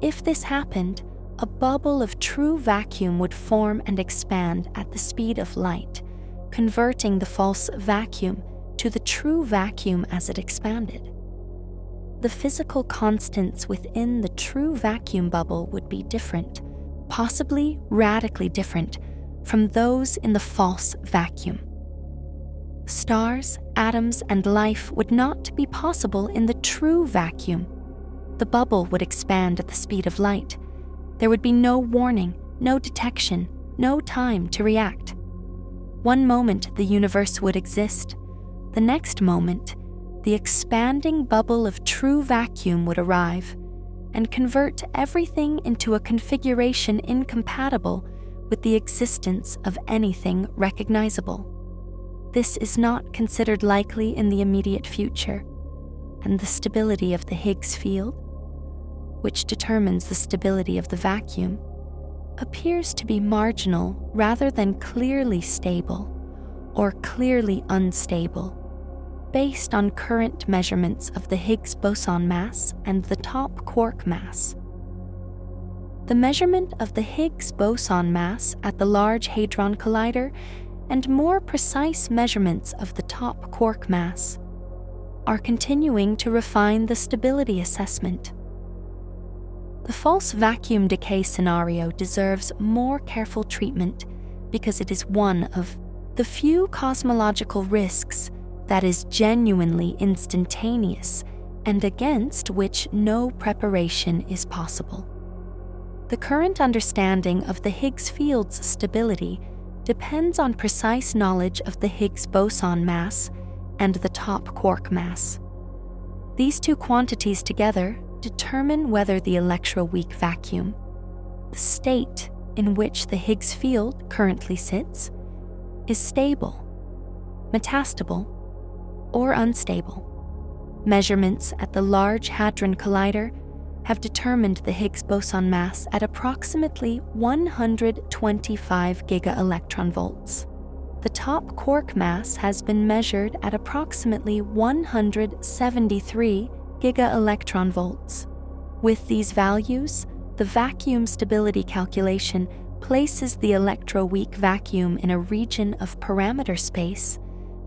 If this happened, a bubble of true vacuum would form and expand at the speed of light, converting the false vacuum to the true vacuum as it expanded. The physical constants within the true vacuum bubble would be different, possibly radically different, from those in the false vacuum. Stars, atoms, and life would not be possible in the true vacuum. The bubble would expand at the speed of light. There would be no warning, no detection, no time to react. One moment the universe would exist. The next moment, the expanding bubble of true vacuum would arrive and convert everything into a configuration incompatible with the existence of anything recognizable. This is not considered likely in the immediate future, and the stability of the Higgs field, which determines the stability of the vacuum, appears to be marginal rather than clearly stable or clearly unstable, based on current measurements of the Higgs boson mass and the top quark mass. The measurement of the Higgs boson mass at the Large Hadron Collider and more precise measurements of the top quark mass are continuing to refine the stability assessment. The false vacuum decay scenario deserves more careful treatment because it is one of the few cosmological risks that is genuinely instantaneous and against which no preparation is possible. The current understanding of the Higgs field's stability depends on precise knowledge of the Higgs boson mass and the top quark mass. These two quantities together determine whether the electroweak vacuum, the state in which the Higgs field currently sits, is stable, metastable, or unstable. Measurements at the Large Hadron Collider have determined the Higgs boson mass at approximately 125 gigaelectronvolts. The top quark mass has been measured at approximately 173 gigaelectronvolts. With these values, the vacuum stability calculation places the electroweak vacuum in a region of parameter space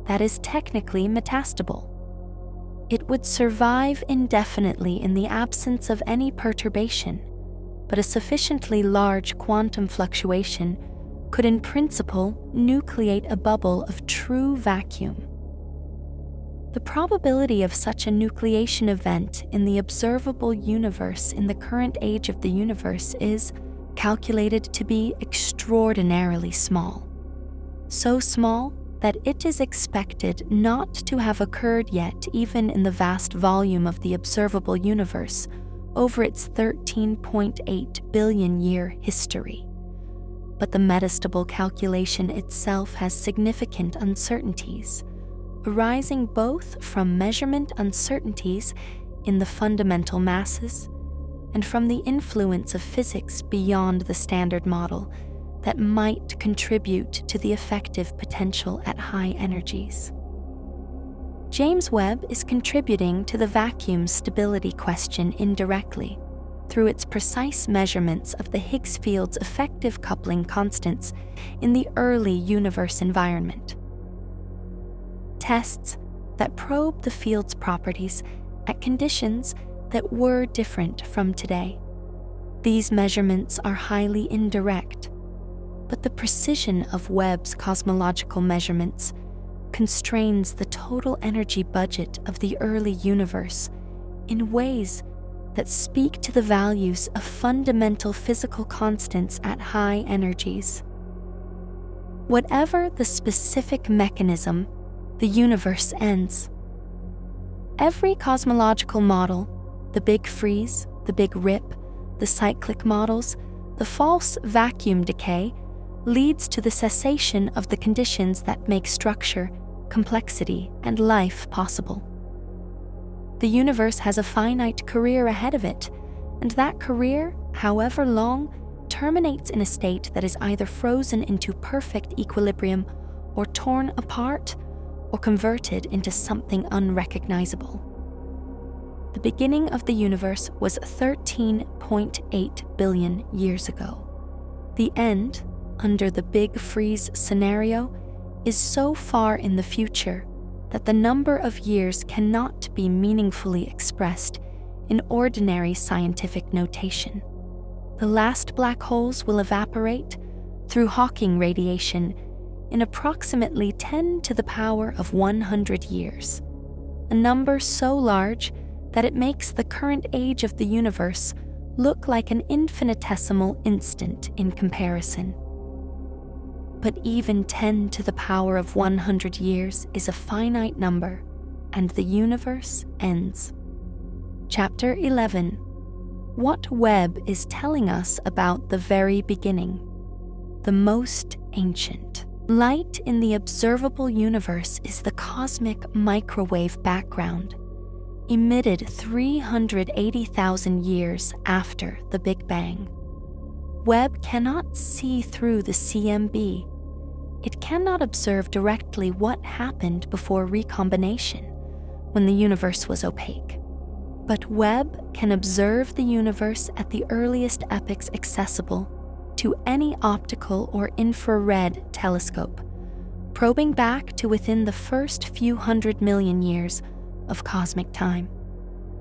that is technically metastable. It would survive indefinitely in the absence of any perturbation, but a sufficiently large quantum fluctuation could in principle nucleate a bubble of true vacuum. The probability of such a nucleation event in the observable universe in the current age of the universe is calculated to be extraordinarily small. So small that it is expected not to have occurred yet even in the vast volume of the observable universe over its 13.8 billion year history. But the metastable calculation itself has significant uncertainties, arising both from measurement uncertainties in the fundamental masses and from the influence of physics beyond the standard model that might contribute to the effective potential at high energies. James Webb is contributing to the vacuum stability question indirectly through its precise measurements of the Higgs field's effective coupling constants in the early universe environment. Tests that probe the field's properties at conditions that were different from today. These measurements are highly indirect, But the precision of Webb's cosmological measurements constrains the total energy budget of the early universe in ways that speak to the values of fundamental physical constants at high energies. Whatever the specific mechanism, the universe ends. Every cosmological model, the Big Freeze, the Big Rip, the cyclic models, the false vacuum decay, leads to the cessation of the conditions that make structure, complexity, and life possible. The universe has a finite career ahead of it, and that career, however long, terminates in a state that is either frozen into perfect equilibrium or torn apart or converted into something unrecognizable. The beginning of the universe was 13.8 billion years ago. The end, under the Big Freeze scenario, is so far in the future that the number of years cannot be meaningfully expressed in ordinary scientific notation. The last black holes will evaporate through Hawking radiation in approximately 10 to the power of 100 years, a number so large that it makes the current age of the universe look like an infinitesimal instant in comparison. But even 10 to the power of 100 years is a finite number, and the universe ends. Chapter 11. What Webb is telling us about the very beginning, the most ancient. Light in the observable universe is the cosmic microwave background, emitted 380,000 years after the Big Bang. Webb cannot see through the CMB. It cannot observe directly what happened before recombination, when the universe was opaque. But Webb can observe the universe at the earliest epochs accessible to any optical or infrared telescope, probing back to within the first few 100 million years of cosmic time.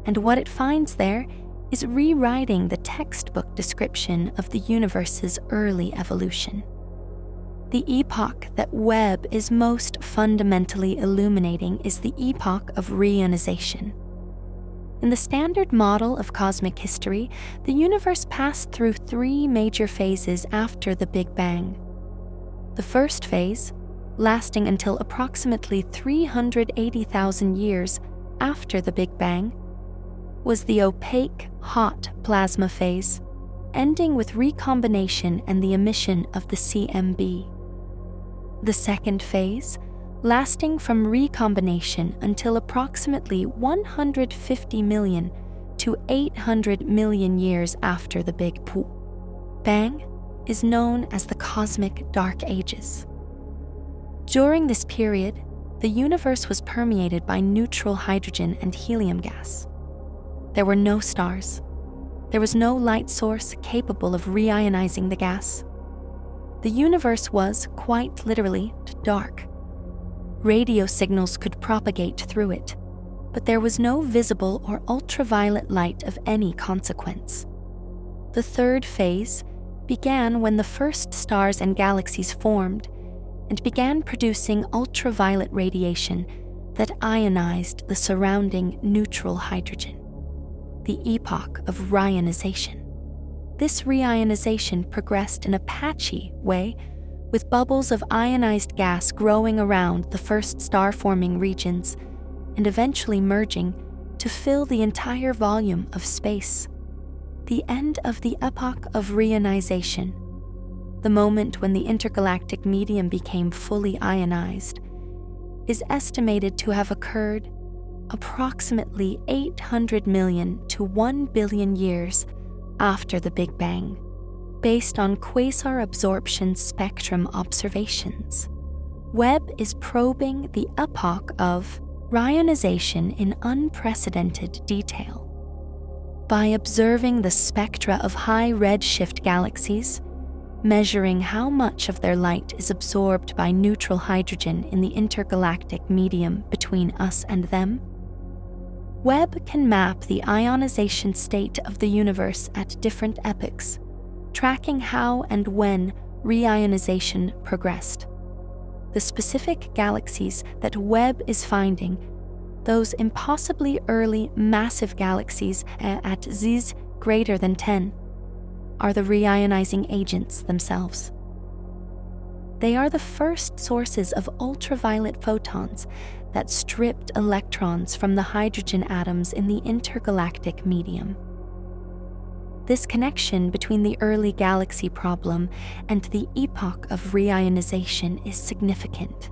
And what it finds there is rewriting the textbook description of the universe's early evolution. The epoch that Webb is most fundamentally illuminating is the epoch of reionization. In the standard model of cosmic history, the universe passed through three major phases after the Big Bang. The first phase, lasting until approximately 380,000 years after the Big Bang, was the opaque, hot plasma phase, ending with recombination and the emission of the CMB. The second phase, lasting from recombination until approximately 150 million to 800 million years after the Big Bang, is known as the Cosmic Dark Ages. During this period, the universe was permeated by neutral hydrogen and helium gas. There were no stars. There was no light source capable of reionizing the gas. The universe was, quite literally, dark. Radio signals could propagate through it, but there was no visible or ultraviolet light of any consequence. The third phase began when the first stars and galaxies formed and began producing ultraviolet radiation that ionized the surrounding neutral hydrogen, the epoch of reionization. This reionization progressed in a patchy way, with bubbles of ionized gas growing around the first star-forming regions and eventually merging to fill the entire volume of space. The end of the epoch of reionization, the moment when the intergalactic medium became fully ionized, is estimated to have occurred approximately 800 million to 1 billion years after the Big Bang, based on quasar absorption spectrum observations. Webb is probing the epoch of reionization in unprecedented detail. By observing the spectra of high redshift galaxies, measuring how much of their light is absorbed by neutral hydrogen in the intergalactic medium between us and them, Webb can map the ionization state of the universe at different epochs, tracking how and when reionization progressed. The specific galaxies that Webb is finding, those impossibly early massive galaxies at Z's greater than 10, are the reionizing agents themselves. They are the first sources of ultraviolet photons that stripped electrons from the hydrogen atoms in the intergalactic medium. This connection between the early galaxy problem and the epoch of reionization is significant.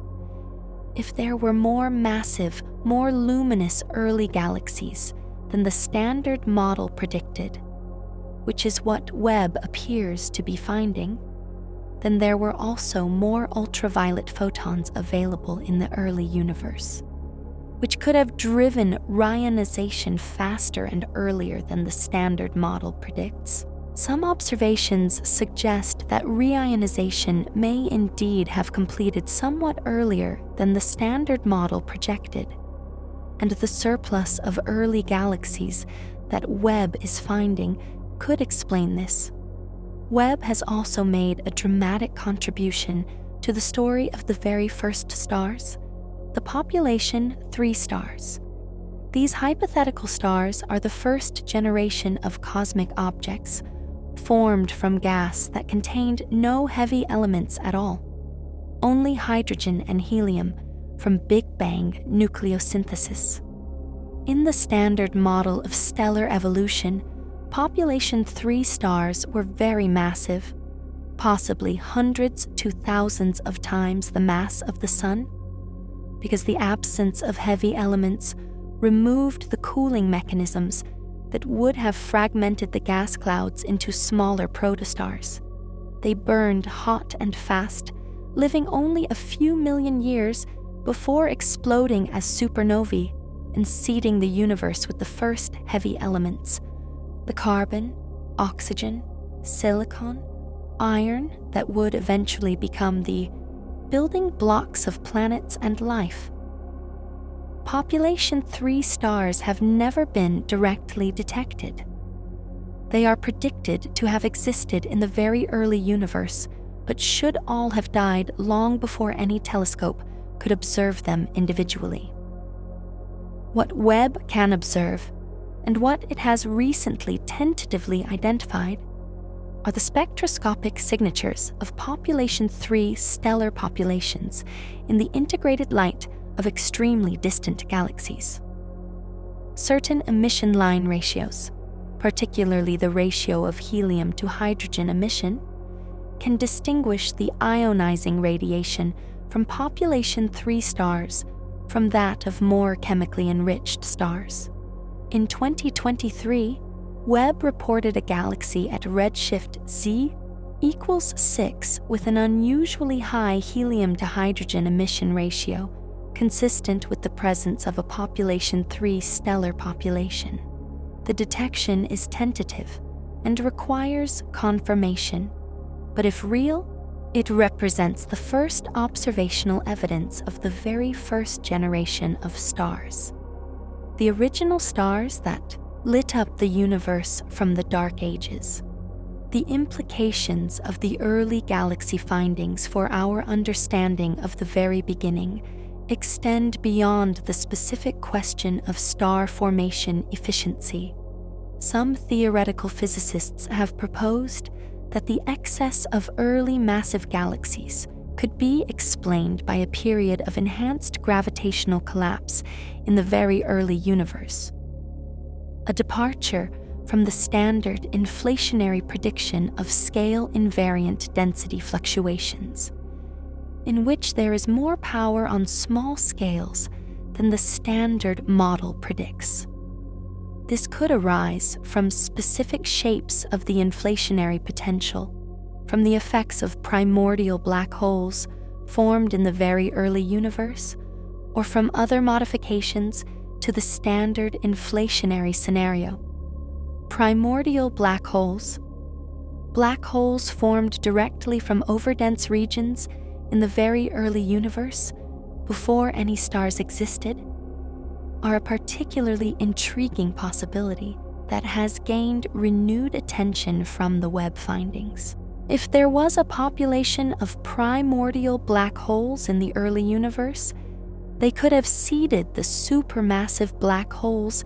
If there were more massive, more luminous early galaxies than the standard model predicted, which is what Webb appears to be finding, then there were also more ultraviolet photons available in the early universe, which could have driven reionization faster and earlier than the standard model predicts. Some observations suggest that reionization may indeed have completed somewhat earlier than the standard model projected, and the surplus of early galaxies that Webb is finding could explain this. Webb has also made a dramatic contribution to the story of the very first stars, the population 3 stars. These hypothetical stars are the first generation of cosmic objects formed from gas that contained no heavy elements at all, only hydrogen and helium from Big Bang nucleosynthesis. In the standard model of stellar evolution, population 3 stars were very massive, possibly hundreds to thousands of times the mass of the Sun, because the absence of heavy elements removed the cooling mechanisms that would have fragmented the gas clouds into smaller protostars. They burned hot and fast, living only a few million years before exploding as supernovae and seeding the universe with the first heavy elements: the carbon, oxygen, silicon, iron that would eventually become the building blocks of planets and life. Population 3 stars have never been directly detected. They are predicted to have existed in the very early universe, but should all have died long before any telescope could observe them individually. What Webb can observe, and what it has recently tentatively identified, are the spectroscopic signatures of population 3 stellar populations in the integrated light of extremely distant galaxies. Certain emission line ratios, particularly the ratio of helium to hydrogen emission, can distinguish the ionizing radiation from population 3 stars from that of more chemically enriched stars. In 2023, Webb reported a galaxy at redshift Z equals 6 with an unusually high helium to hydrogen emission ratio, consistent with the presence of a population 3 stellar population. The detection is tentative and requires confirmation, but if real, it represents the first observational evidence of the very first generation of stars. The original stars that lit up the universe from the Dark Ages. The implications of the early galaxy findings for our understanding of the very beginning extend beyond the specific question of star formation efficiency. Some theoretical physicists have proposed that the excess of early massive galaxies could be explained by a period of enhanced gravitational collapse in the very early universe, a departure from the standard inflationary prediction of scale-invariant density fluctuations, in which there is more power on small scales than the standard model predicts. This could arise from specific shapes of the inflationary potential, from the effects of primordial black holes formed in the very early universe, or from other modifications to the standard inflationary scenario. Primordial black holes formed directly from overdense regions in the very early universe, before any stars existed, are a particularly intriguing possibility that has gained renewed attention from the Webb findings. If there was a population of primordial black holes in the early universe, they could have seeded the supermassive black holes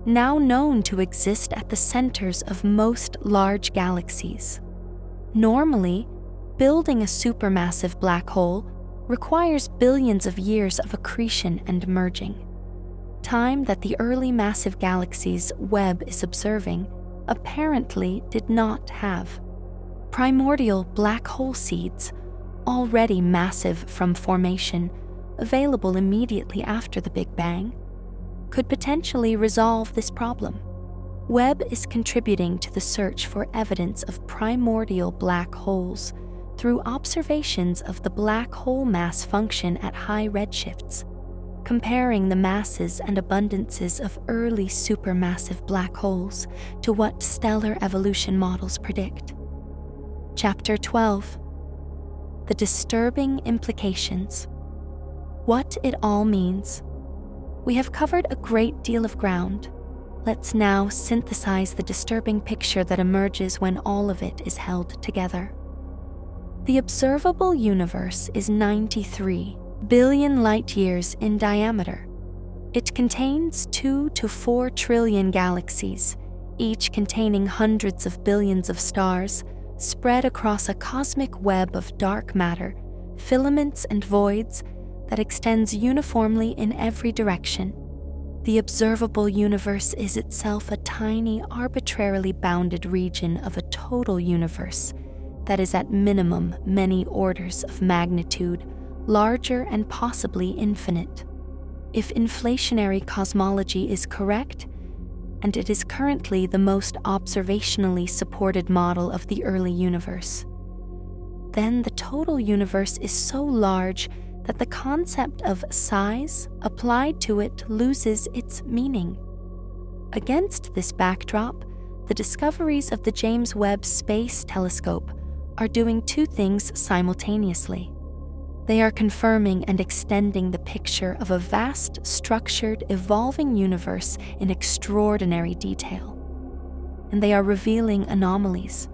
now known to exist at the centers of most large galaxies. Normally, building a supermassive black hole requires billions of years of accretion and merging, time that the early massive galaxies Webb is observing apparently did not have. Primordial black hole seeds, already massive from formation, available immediately after the Big Bang, could potentially resolve this problem. Webb is contributing to the search for evidence of primordial black holes through observations of the black hole mass function at high redshifts, comparing the masses and abundances of early supermassive black holes to what stellar evolution models predict. Chapter 12. The disturbing implications. What it all means. We have covered a great deal of ground. Let's now synthesize the disturbing picture that emerges when all of it is held together. The observable universe is 93 billion light-years in diameter. It contains 2 to 4 trillion galaxies, each containing hundreds of billions of stars, spread across a cosmic web of dark matter, filaments and voids that extends uniformly in every direction. The observable universe is itself a tiny, arbitrarily bounded region of a total universe that is at minimum many orders of magnitude, larger and possibly infinite. If inflationary cosmology is correct, and it is currently the most observationally supported model of the early universe, then the total universe is so large that the concept of size applied to it loses its meaning. Against this backdrop, the discoveries of the James Webb Space Telescope are doing two things simultaneously. They are confirming and extending the picture of a vast, structured, evolving universe in extraordinary detail. And they are revealing anomalies,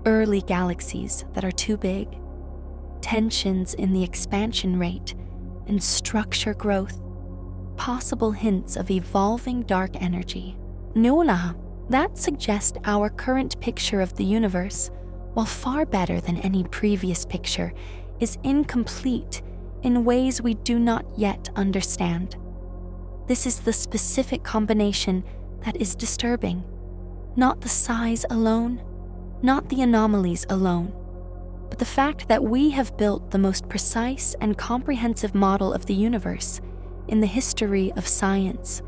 early galaxies that are too big, tensions in the expansion rate and structure growth, possible hints of evolving dark energy. Nola, that suggest our current picture of the universe, while far better than any previous picture, is incomplete in ways we do not yet understand. This is the specific combination that is disturbing, not the size alone, not the anomalies alone, but the fact that we have built the most precise and comprehensive model of the universe in the history of science,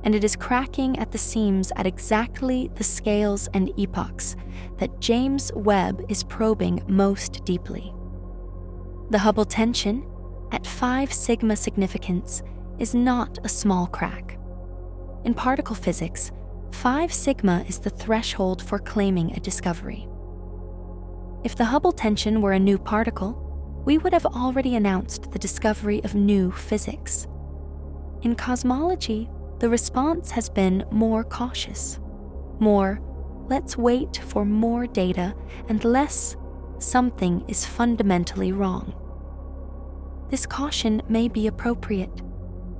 and it is cracking at the seams at exactly the scales and epochs that James Webb is probing most deeply. The Hubble tension, at 5 sigma significance, is not a small crack. In particle physics, 5 sigma is the threshold for claiming a discovery. If the Hubble tension were a new particle, we would have already announced the discovery of new physics. In cosmology, the response has been more cautious, more, let's wait for more data, and less, something is fundamentally wrong. This caution may be appropriate.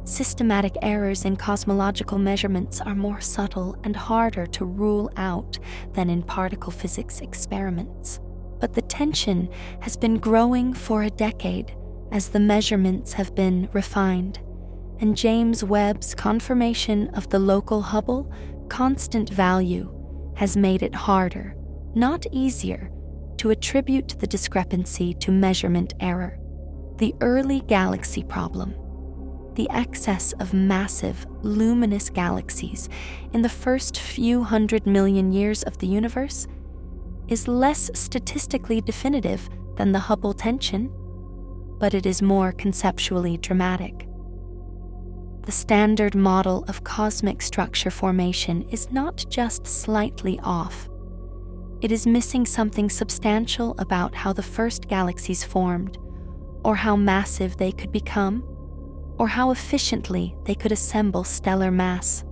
Systematic errors in cosmological measurements are more subtle and harder to rule out than in particle physics experiments. But the tension has been growing for a decade as the measurements have been refined, and James Webb's confirmation of the local Hubble constant value has made it harder, not easier, to attribute the discrepancy to measurement error. The early galaxy problem, the excess of massive, luminous galaxies in the first few 100 million years of the universe, is less statistically definitive than the Hubble tension, but it is more conceptually dramatic. The standard model of cosmic structure formation is not just slightly off. It is missing something substantial about how the first galaxies formed, or how massive they could become, or how efficiently they could assemble stellar mass.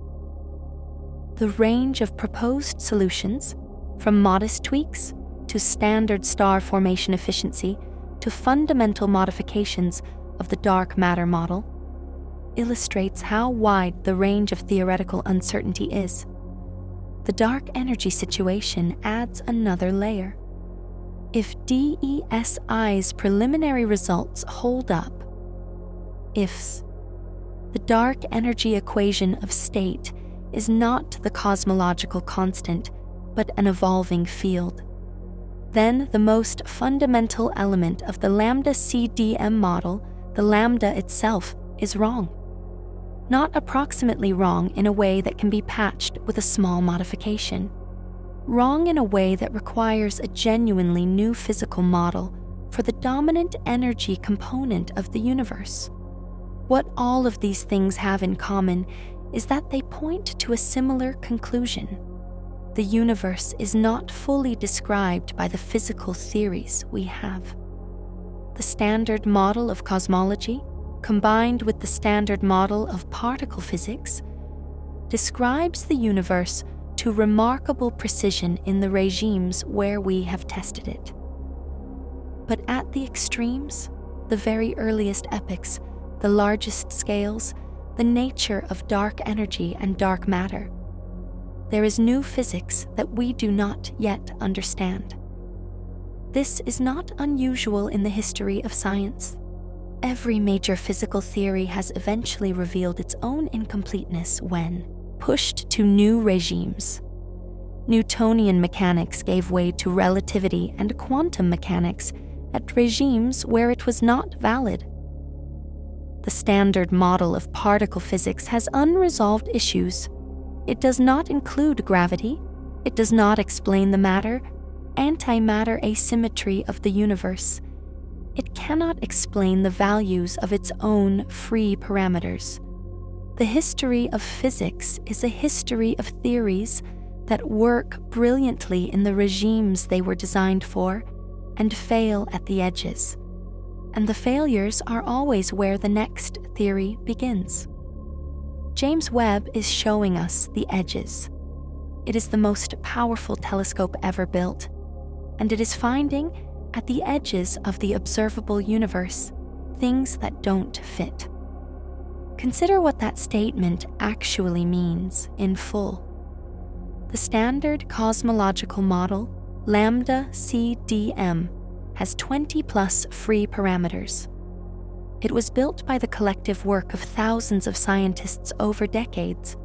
The range of proposed solutions, from modest tweaks to to standard star formation efficiency to fundamental modifications of the dark matter model, illustrates how wide the range of theoretical uncertainty is. The dark energy situation adds another layer. If DESI's preliminary results hold up, ifs, the dark energy equation of state is not the cosmological constant, but an evolving field, then the most fundamental element of the lambda CDM model, the lambda itself, is wrong. Not approximately wrong in a way that can be patched with a small modification. Wrong in a way that requires a genuinely new physical model for the dominant energy component of the universe. What all of these things have in common is that they point to a similar conclusion. The universe is not fully described by the physical theories we have. The standard model of cosmology, combined with the standard model of particle physics, describes the universe to remarkable precision in the regimes where we have tested it. But at the extremes, the very earliest epochs, the largest scales, the nature of dark energy and dark matter, there is new physics that we do not yet understand. This is not unusual in the history of science. Every major physical theory has eventually revealed its own incompleteness when pushed to new regimes. Newtonian mechanics gave way to relativity and quantum mechanics at regimes where it was not valid. The standard model of particle physics has unresolved issues. It does not include gravity. It does not explain the antimatter asymmetry of the universe. It cannot explain the values of its own free parameters. The history of physics is a history of theories that work brilliantly in the regimes they were designed for and fail at the edges. And the failures are always where the next theory begins. James Webb is showing us the edges. It is the most powerful telescope ever built, and it is finding, at the edges of the observable universe, things that don't fit. Consider what that statement actually means in full. The standard cosmological model, lambda CDM, has 20+ free parameters. It was built by the collective work of thousands of scientists over decades.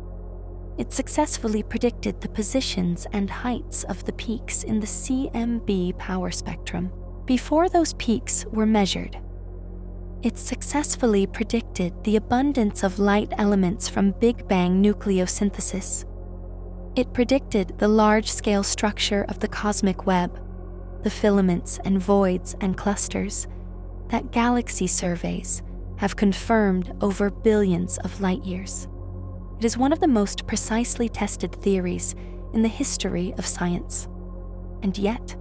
It successfully predicted the positions and heights of the peaks in the CMB power spectrum before those peaks were measured. It successfully predicted the abundance of light elements from Big Bang nucleosynthesis. It predicted the large-scale structure of the cosmic web, the filaments and voids and clusters that galaxy surveys have confirmed over billions of light years. It is one of the most precisely tested theories in the history of science. And yet,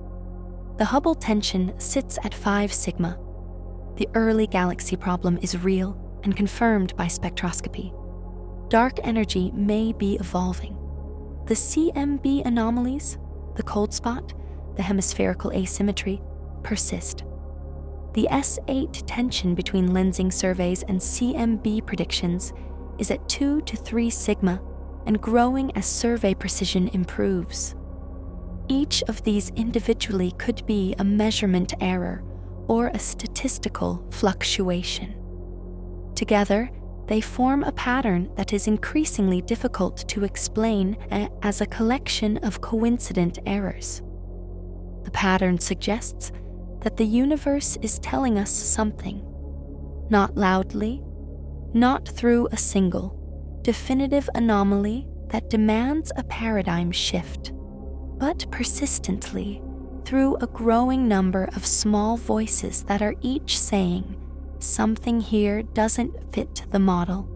the Hubble tension sits at 5 sigma. The early galaxy problem is real and confirmed by spectroscopy. Dark energy may be evolving. The CMB anomalies, the cold spot, the hemispherical asymmetry, persist. The S8 tension between lensing surveys and CMB predictions is at 2 to 3 sigma and growing as survey precision improves. Each of these individually could be a measurement error or a statistical fluctuation. Together, they form a pattern that is increasingly difficult to explain as a collection of coincident errors. The pattern suggests that the universe is telling us something, not loudly, not through a single, definitive anomaly that demands a paradigm shift, but persistently through a growing number of small voices that are each saying, something here doesn't fit the model,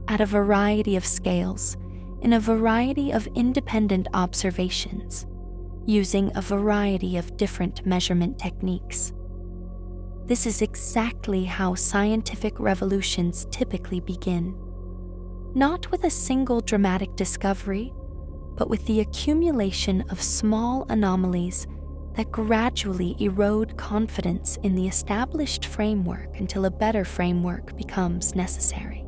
at a variety of scales, in a variety of independent observations, using a variety of different measurement techniques. This is exactly how scientific revolutions typically begin. Not with a single dramatic discovery, but with the accumulation of small anomalies that gradually erode confidence in the established framework until a better framework becomes necessary.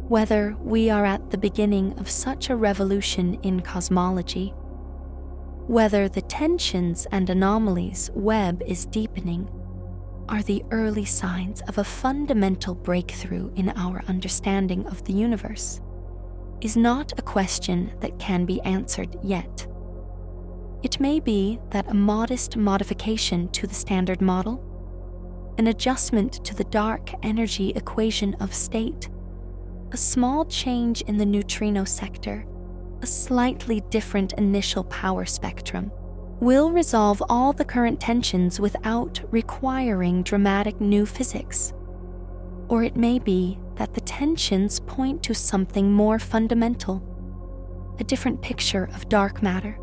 Whether we are at the beginning of such a revolution in cosmology, whether the tensions and anomalies Webb is deepening are the early signs of a fundamental breakthrough in our understanding of the universe, is not a question that can be answered yet. It may be that a modest modification to the standard model, an adjustment to the dark energy equation of state, a small change in the neutrino sector, a slightly different initial power spectrum, will resolve all the current tensions without requiring dramatic new physics. Or it may be that the tensions point to something more fundamental, a different picture of dark matter,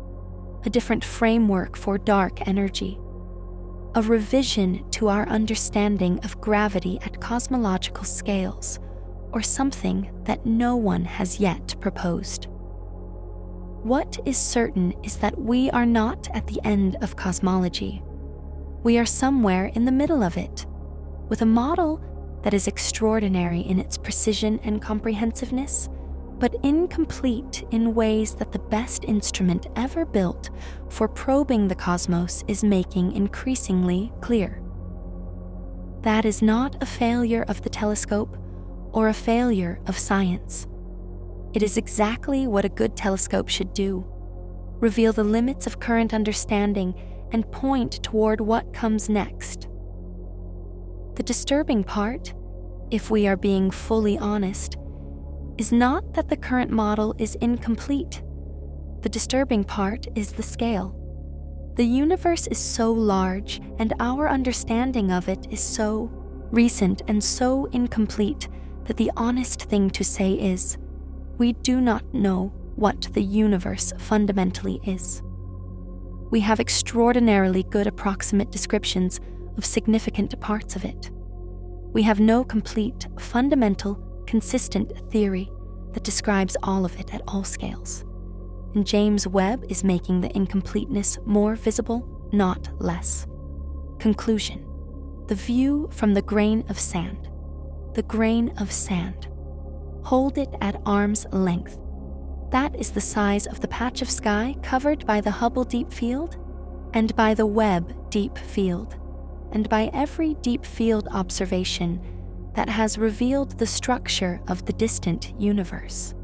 a different framework for dark energy, a revision to our understanding of gravity at cosmological scales, or something that no one has yet proposed. What is certain is that we are not at the end of cosmology. We are somewhere in the middle of it, with a model that is extraordinary in its precision and comprehensiveness, but incomplete in ways that the best instrument ever built for probing the cosmos is making increasingly clear. That is not a failure of the telescope or a failure of science. It is exactly what a good telescope should do: reveal the limits of current understanding and point toward what comes next. The disturbing part, if we are being fully honest, is not that the current model is incomplete. The disturbing part is the scale. The universe is so large, and our understanding of it is so recent and so incomplete that the honest thing to say is, we do not know what the universe fundamentally is. We have extraordinarily good approximate descriptions of significant parts of it. We have no complete, fundamental, consistent theory that describes all of it at all scales. And James Webb is making the incompleteness more visible, not less. Conclusion: the view from the grain of sand. The grain of sand. Hold it at arm's length. That is the size of the patch of sky covered by the Hubble Deep Field, and by the Webb Deep Field, and by every deep field observation that has revealed the structure of the distant universe.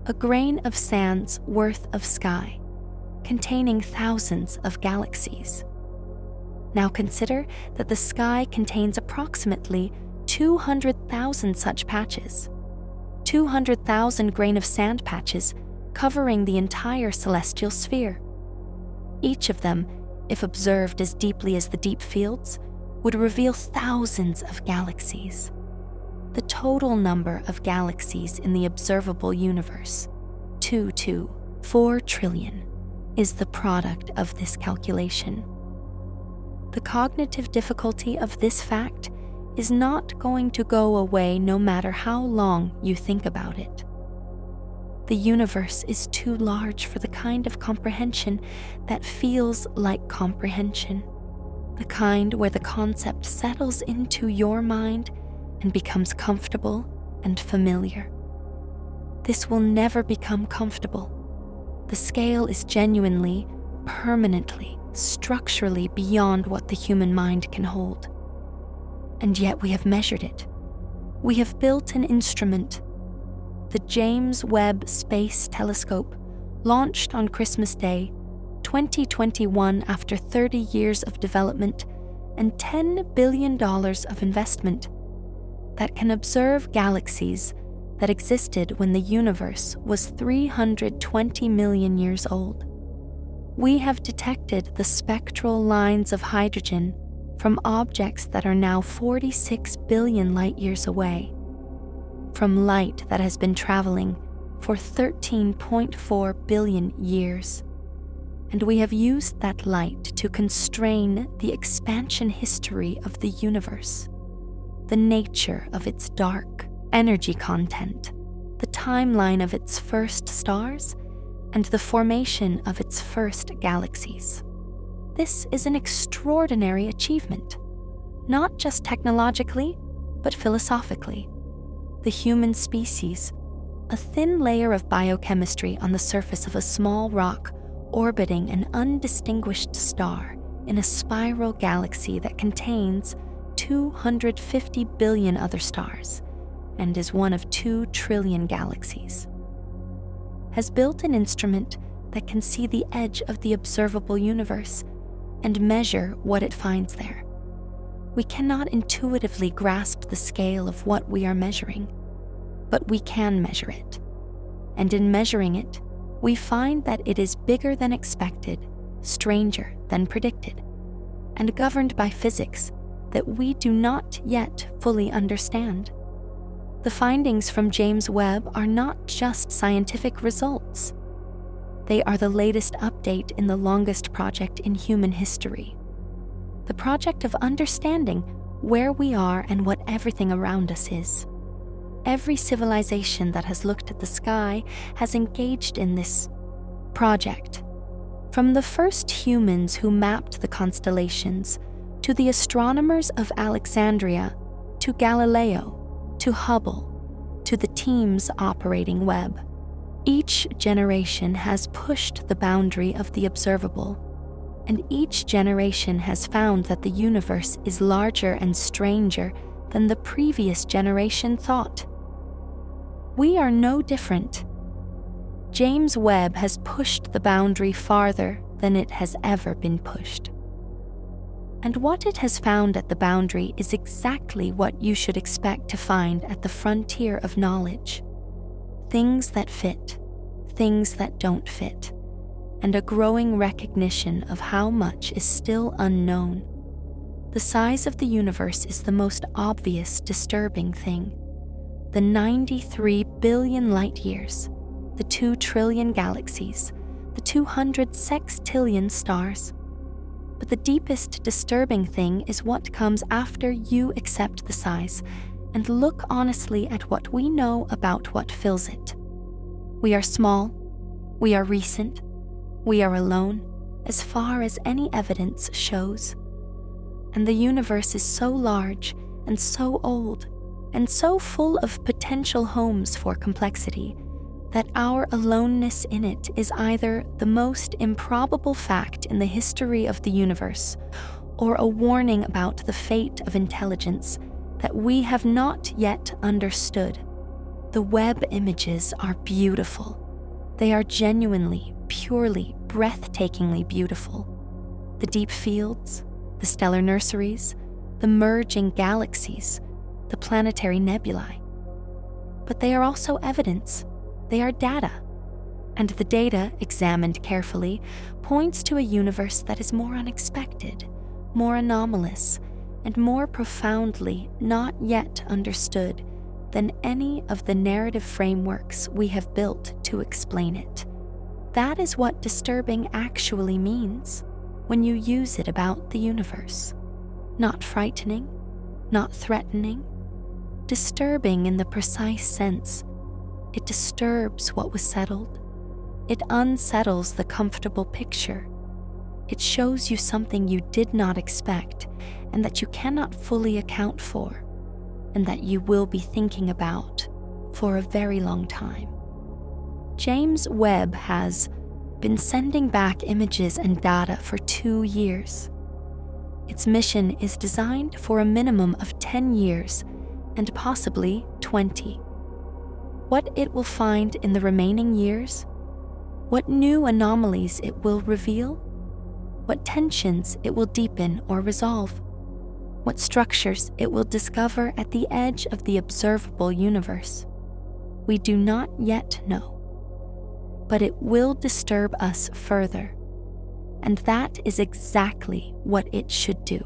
A grain of sand's worth of sky, containing thousands of galaxies. Now consider that the sky contains approximately 200,000 such patches. 200,000 grain of sand patches covering the entire celestial sphere. Each of them, if observed as deeply as the deep fields, would reveal thousands of galaxies. The total number of galaxies in the observable universe, 2 to 4 trillion, is the product of this calculation. The cognitive difficulty of this fact is not going to go away no matter how long you think about it. The universe is too large for the kind of comprehension that feels like comprehension, the kind where the concept settles into your mind and becomes comfortable and familiar. This will never become comfortable. The scale is genuinely, permanently, structurally beyond what the human mind can hold. And yet we have measured it. We have built an instrument. The James Webb Space Telescope, launched on Christmas Day, 2021, after 30 years of development and $10 billion of investment, that can observe galaxies that existed when the universe was 320 million years old. We have detected the spectral lines of hydrogen from objects that are now 46 billion light-years away, from light that has been traveling for 13.4 billion years. And we have used that light to constrain the expansion history of the universe, the nature of its dark energy content, the timeline of its first stars, and the formation of its first galaxies. This is an extraordinary achievement, not just technologically, but philosophically. The human species, a thin layer of biochemistry on the surface of a small rock orbiting an undistinguished star in a spiral galaxy that contains 250 billion other stars and is one of 2 trillion galaxies, has built an instrument that can see the edge of the observable universe and measure what it finds there. We cannot intuitively grasp the scale of what we are measuring, but we can measure it. And in measuring it, we find that it is bigger than expected, stranger than predicted, and governed by physics that we do not yet fully understand. The findings from James Webb are not just scientific results. They are the latest update in the longest project in human history. The project of understanding where we are and what everything around us is. Every civilization that has looked at the sky has engaged in this project. From the first humans who mapped the constellations, to the astronomers of Alexandria, to Galileo, to Hubble, to the teams operating Webb. Each generation has pushed the boundary of the observable, and each generation has found that the universe is larger and stranger than the previous generation thought. We are no different. James Webb has pushed the boundary farther than it has ever been pushed. And what it has found at the boundary is exactly what you should expect to find at the frontier of knowledge. Things that fit, things that don't fit, and a growing recognition of how much is still unknown. The size of the universe is the most obvious disturbing thing. The 93 billion light years, the 2 trillion galaxies, the 200 sextillion stars. But the deepest disturbing thing is what comes after you accept the size and look honestly at what we know about what fills it. We are small, we are recent, we are alone, as far as any evidence shows. And the universe is so large and so old and so full of potential homes for complexity that our aloneness in it is either the most improbable fact in the history of the universe or a warning about the fate of intelligence that we have not yet understood. The Webb images are beautiful. They are genuinely, purely, breathtakingly beautiful. The deep fields, the stellar nurseries, the merging galaxies, the planetary nebulae. But they are also evidence. They are data. And the data, examined carefully, points to a universe that is more unexpected, more anomalous, and more profoundly not yet understood than any of the narrative frameworks we have built to explain it. That is what disturbing actually means when you use it about the universe. Not frightening, not threatening, disturbing in the precise sense. It disturbs what was settled. It unsettles the comfortable picture. It shows you something you did not expect and that you cannot fully account for, and that you will be thinking about for a very long time. James Webb has been sending back images and data for 2 years. Its mission is designed for a minimum of 10 years and possibly 20. What it will find in the remaining years, what new anomalies it will reveal, what tensions it will deepen or resolve, what structures it will discover at the edge of the observable universe. We do not yet know. But it will disturb us further, and that is exactly what it should do.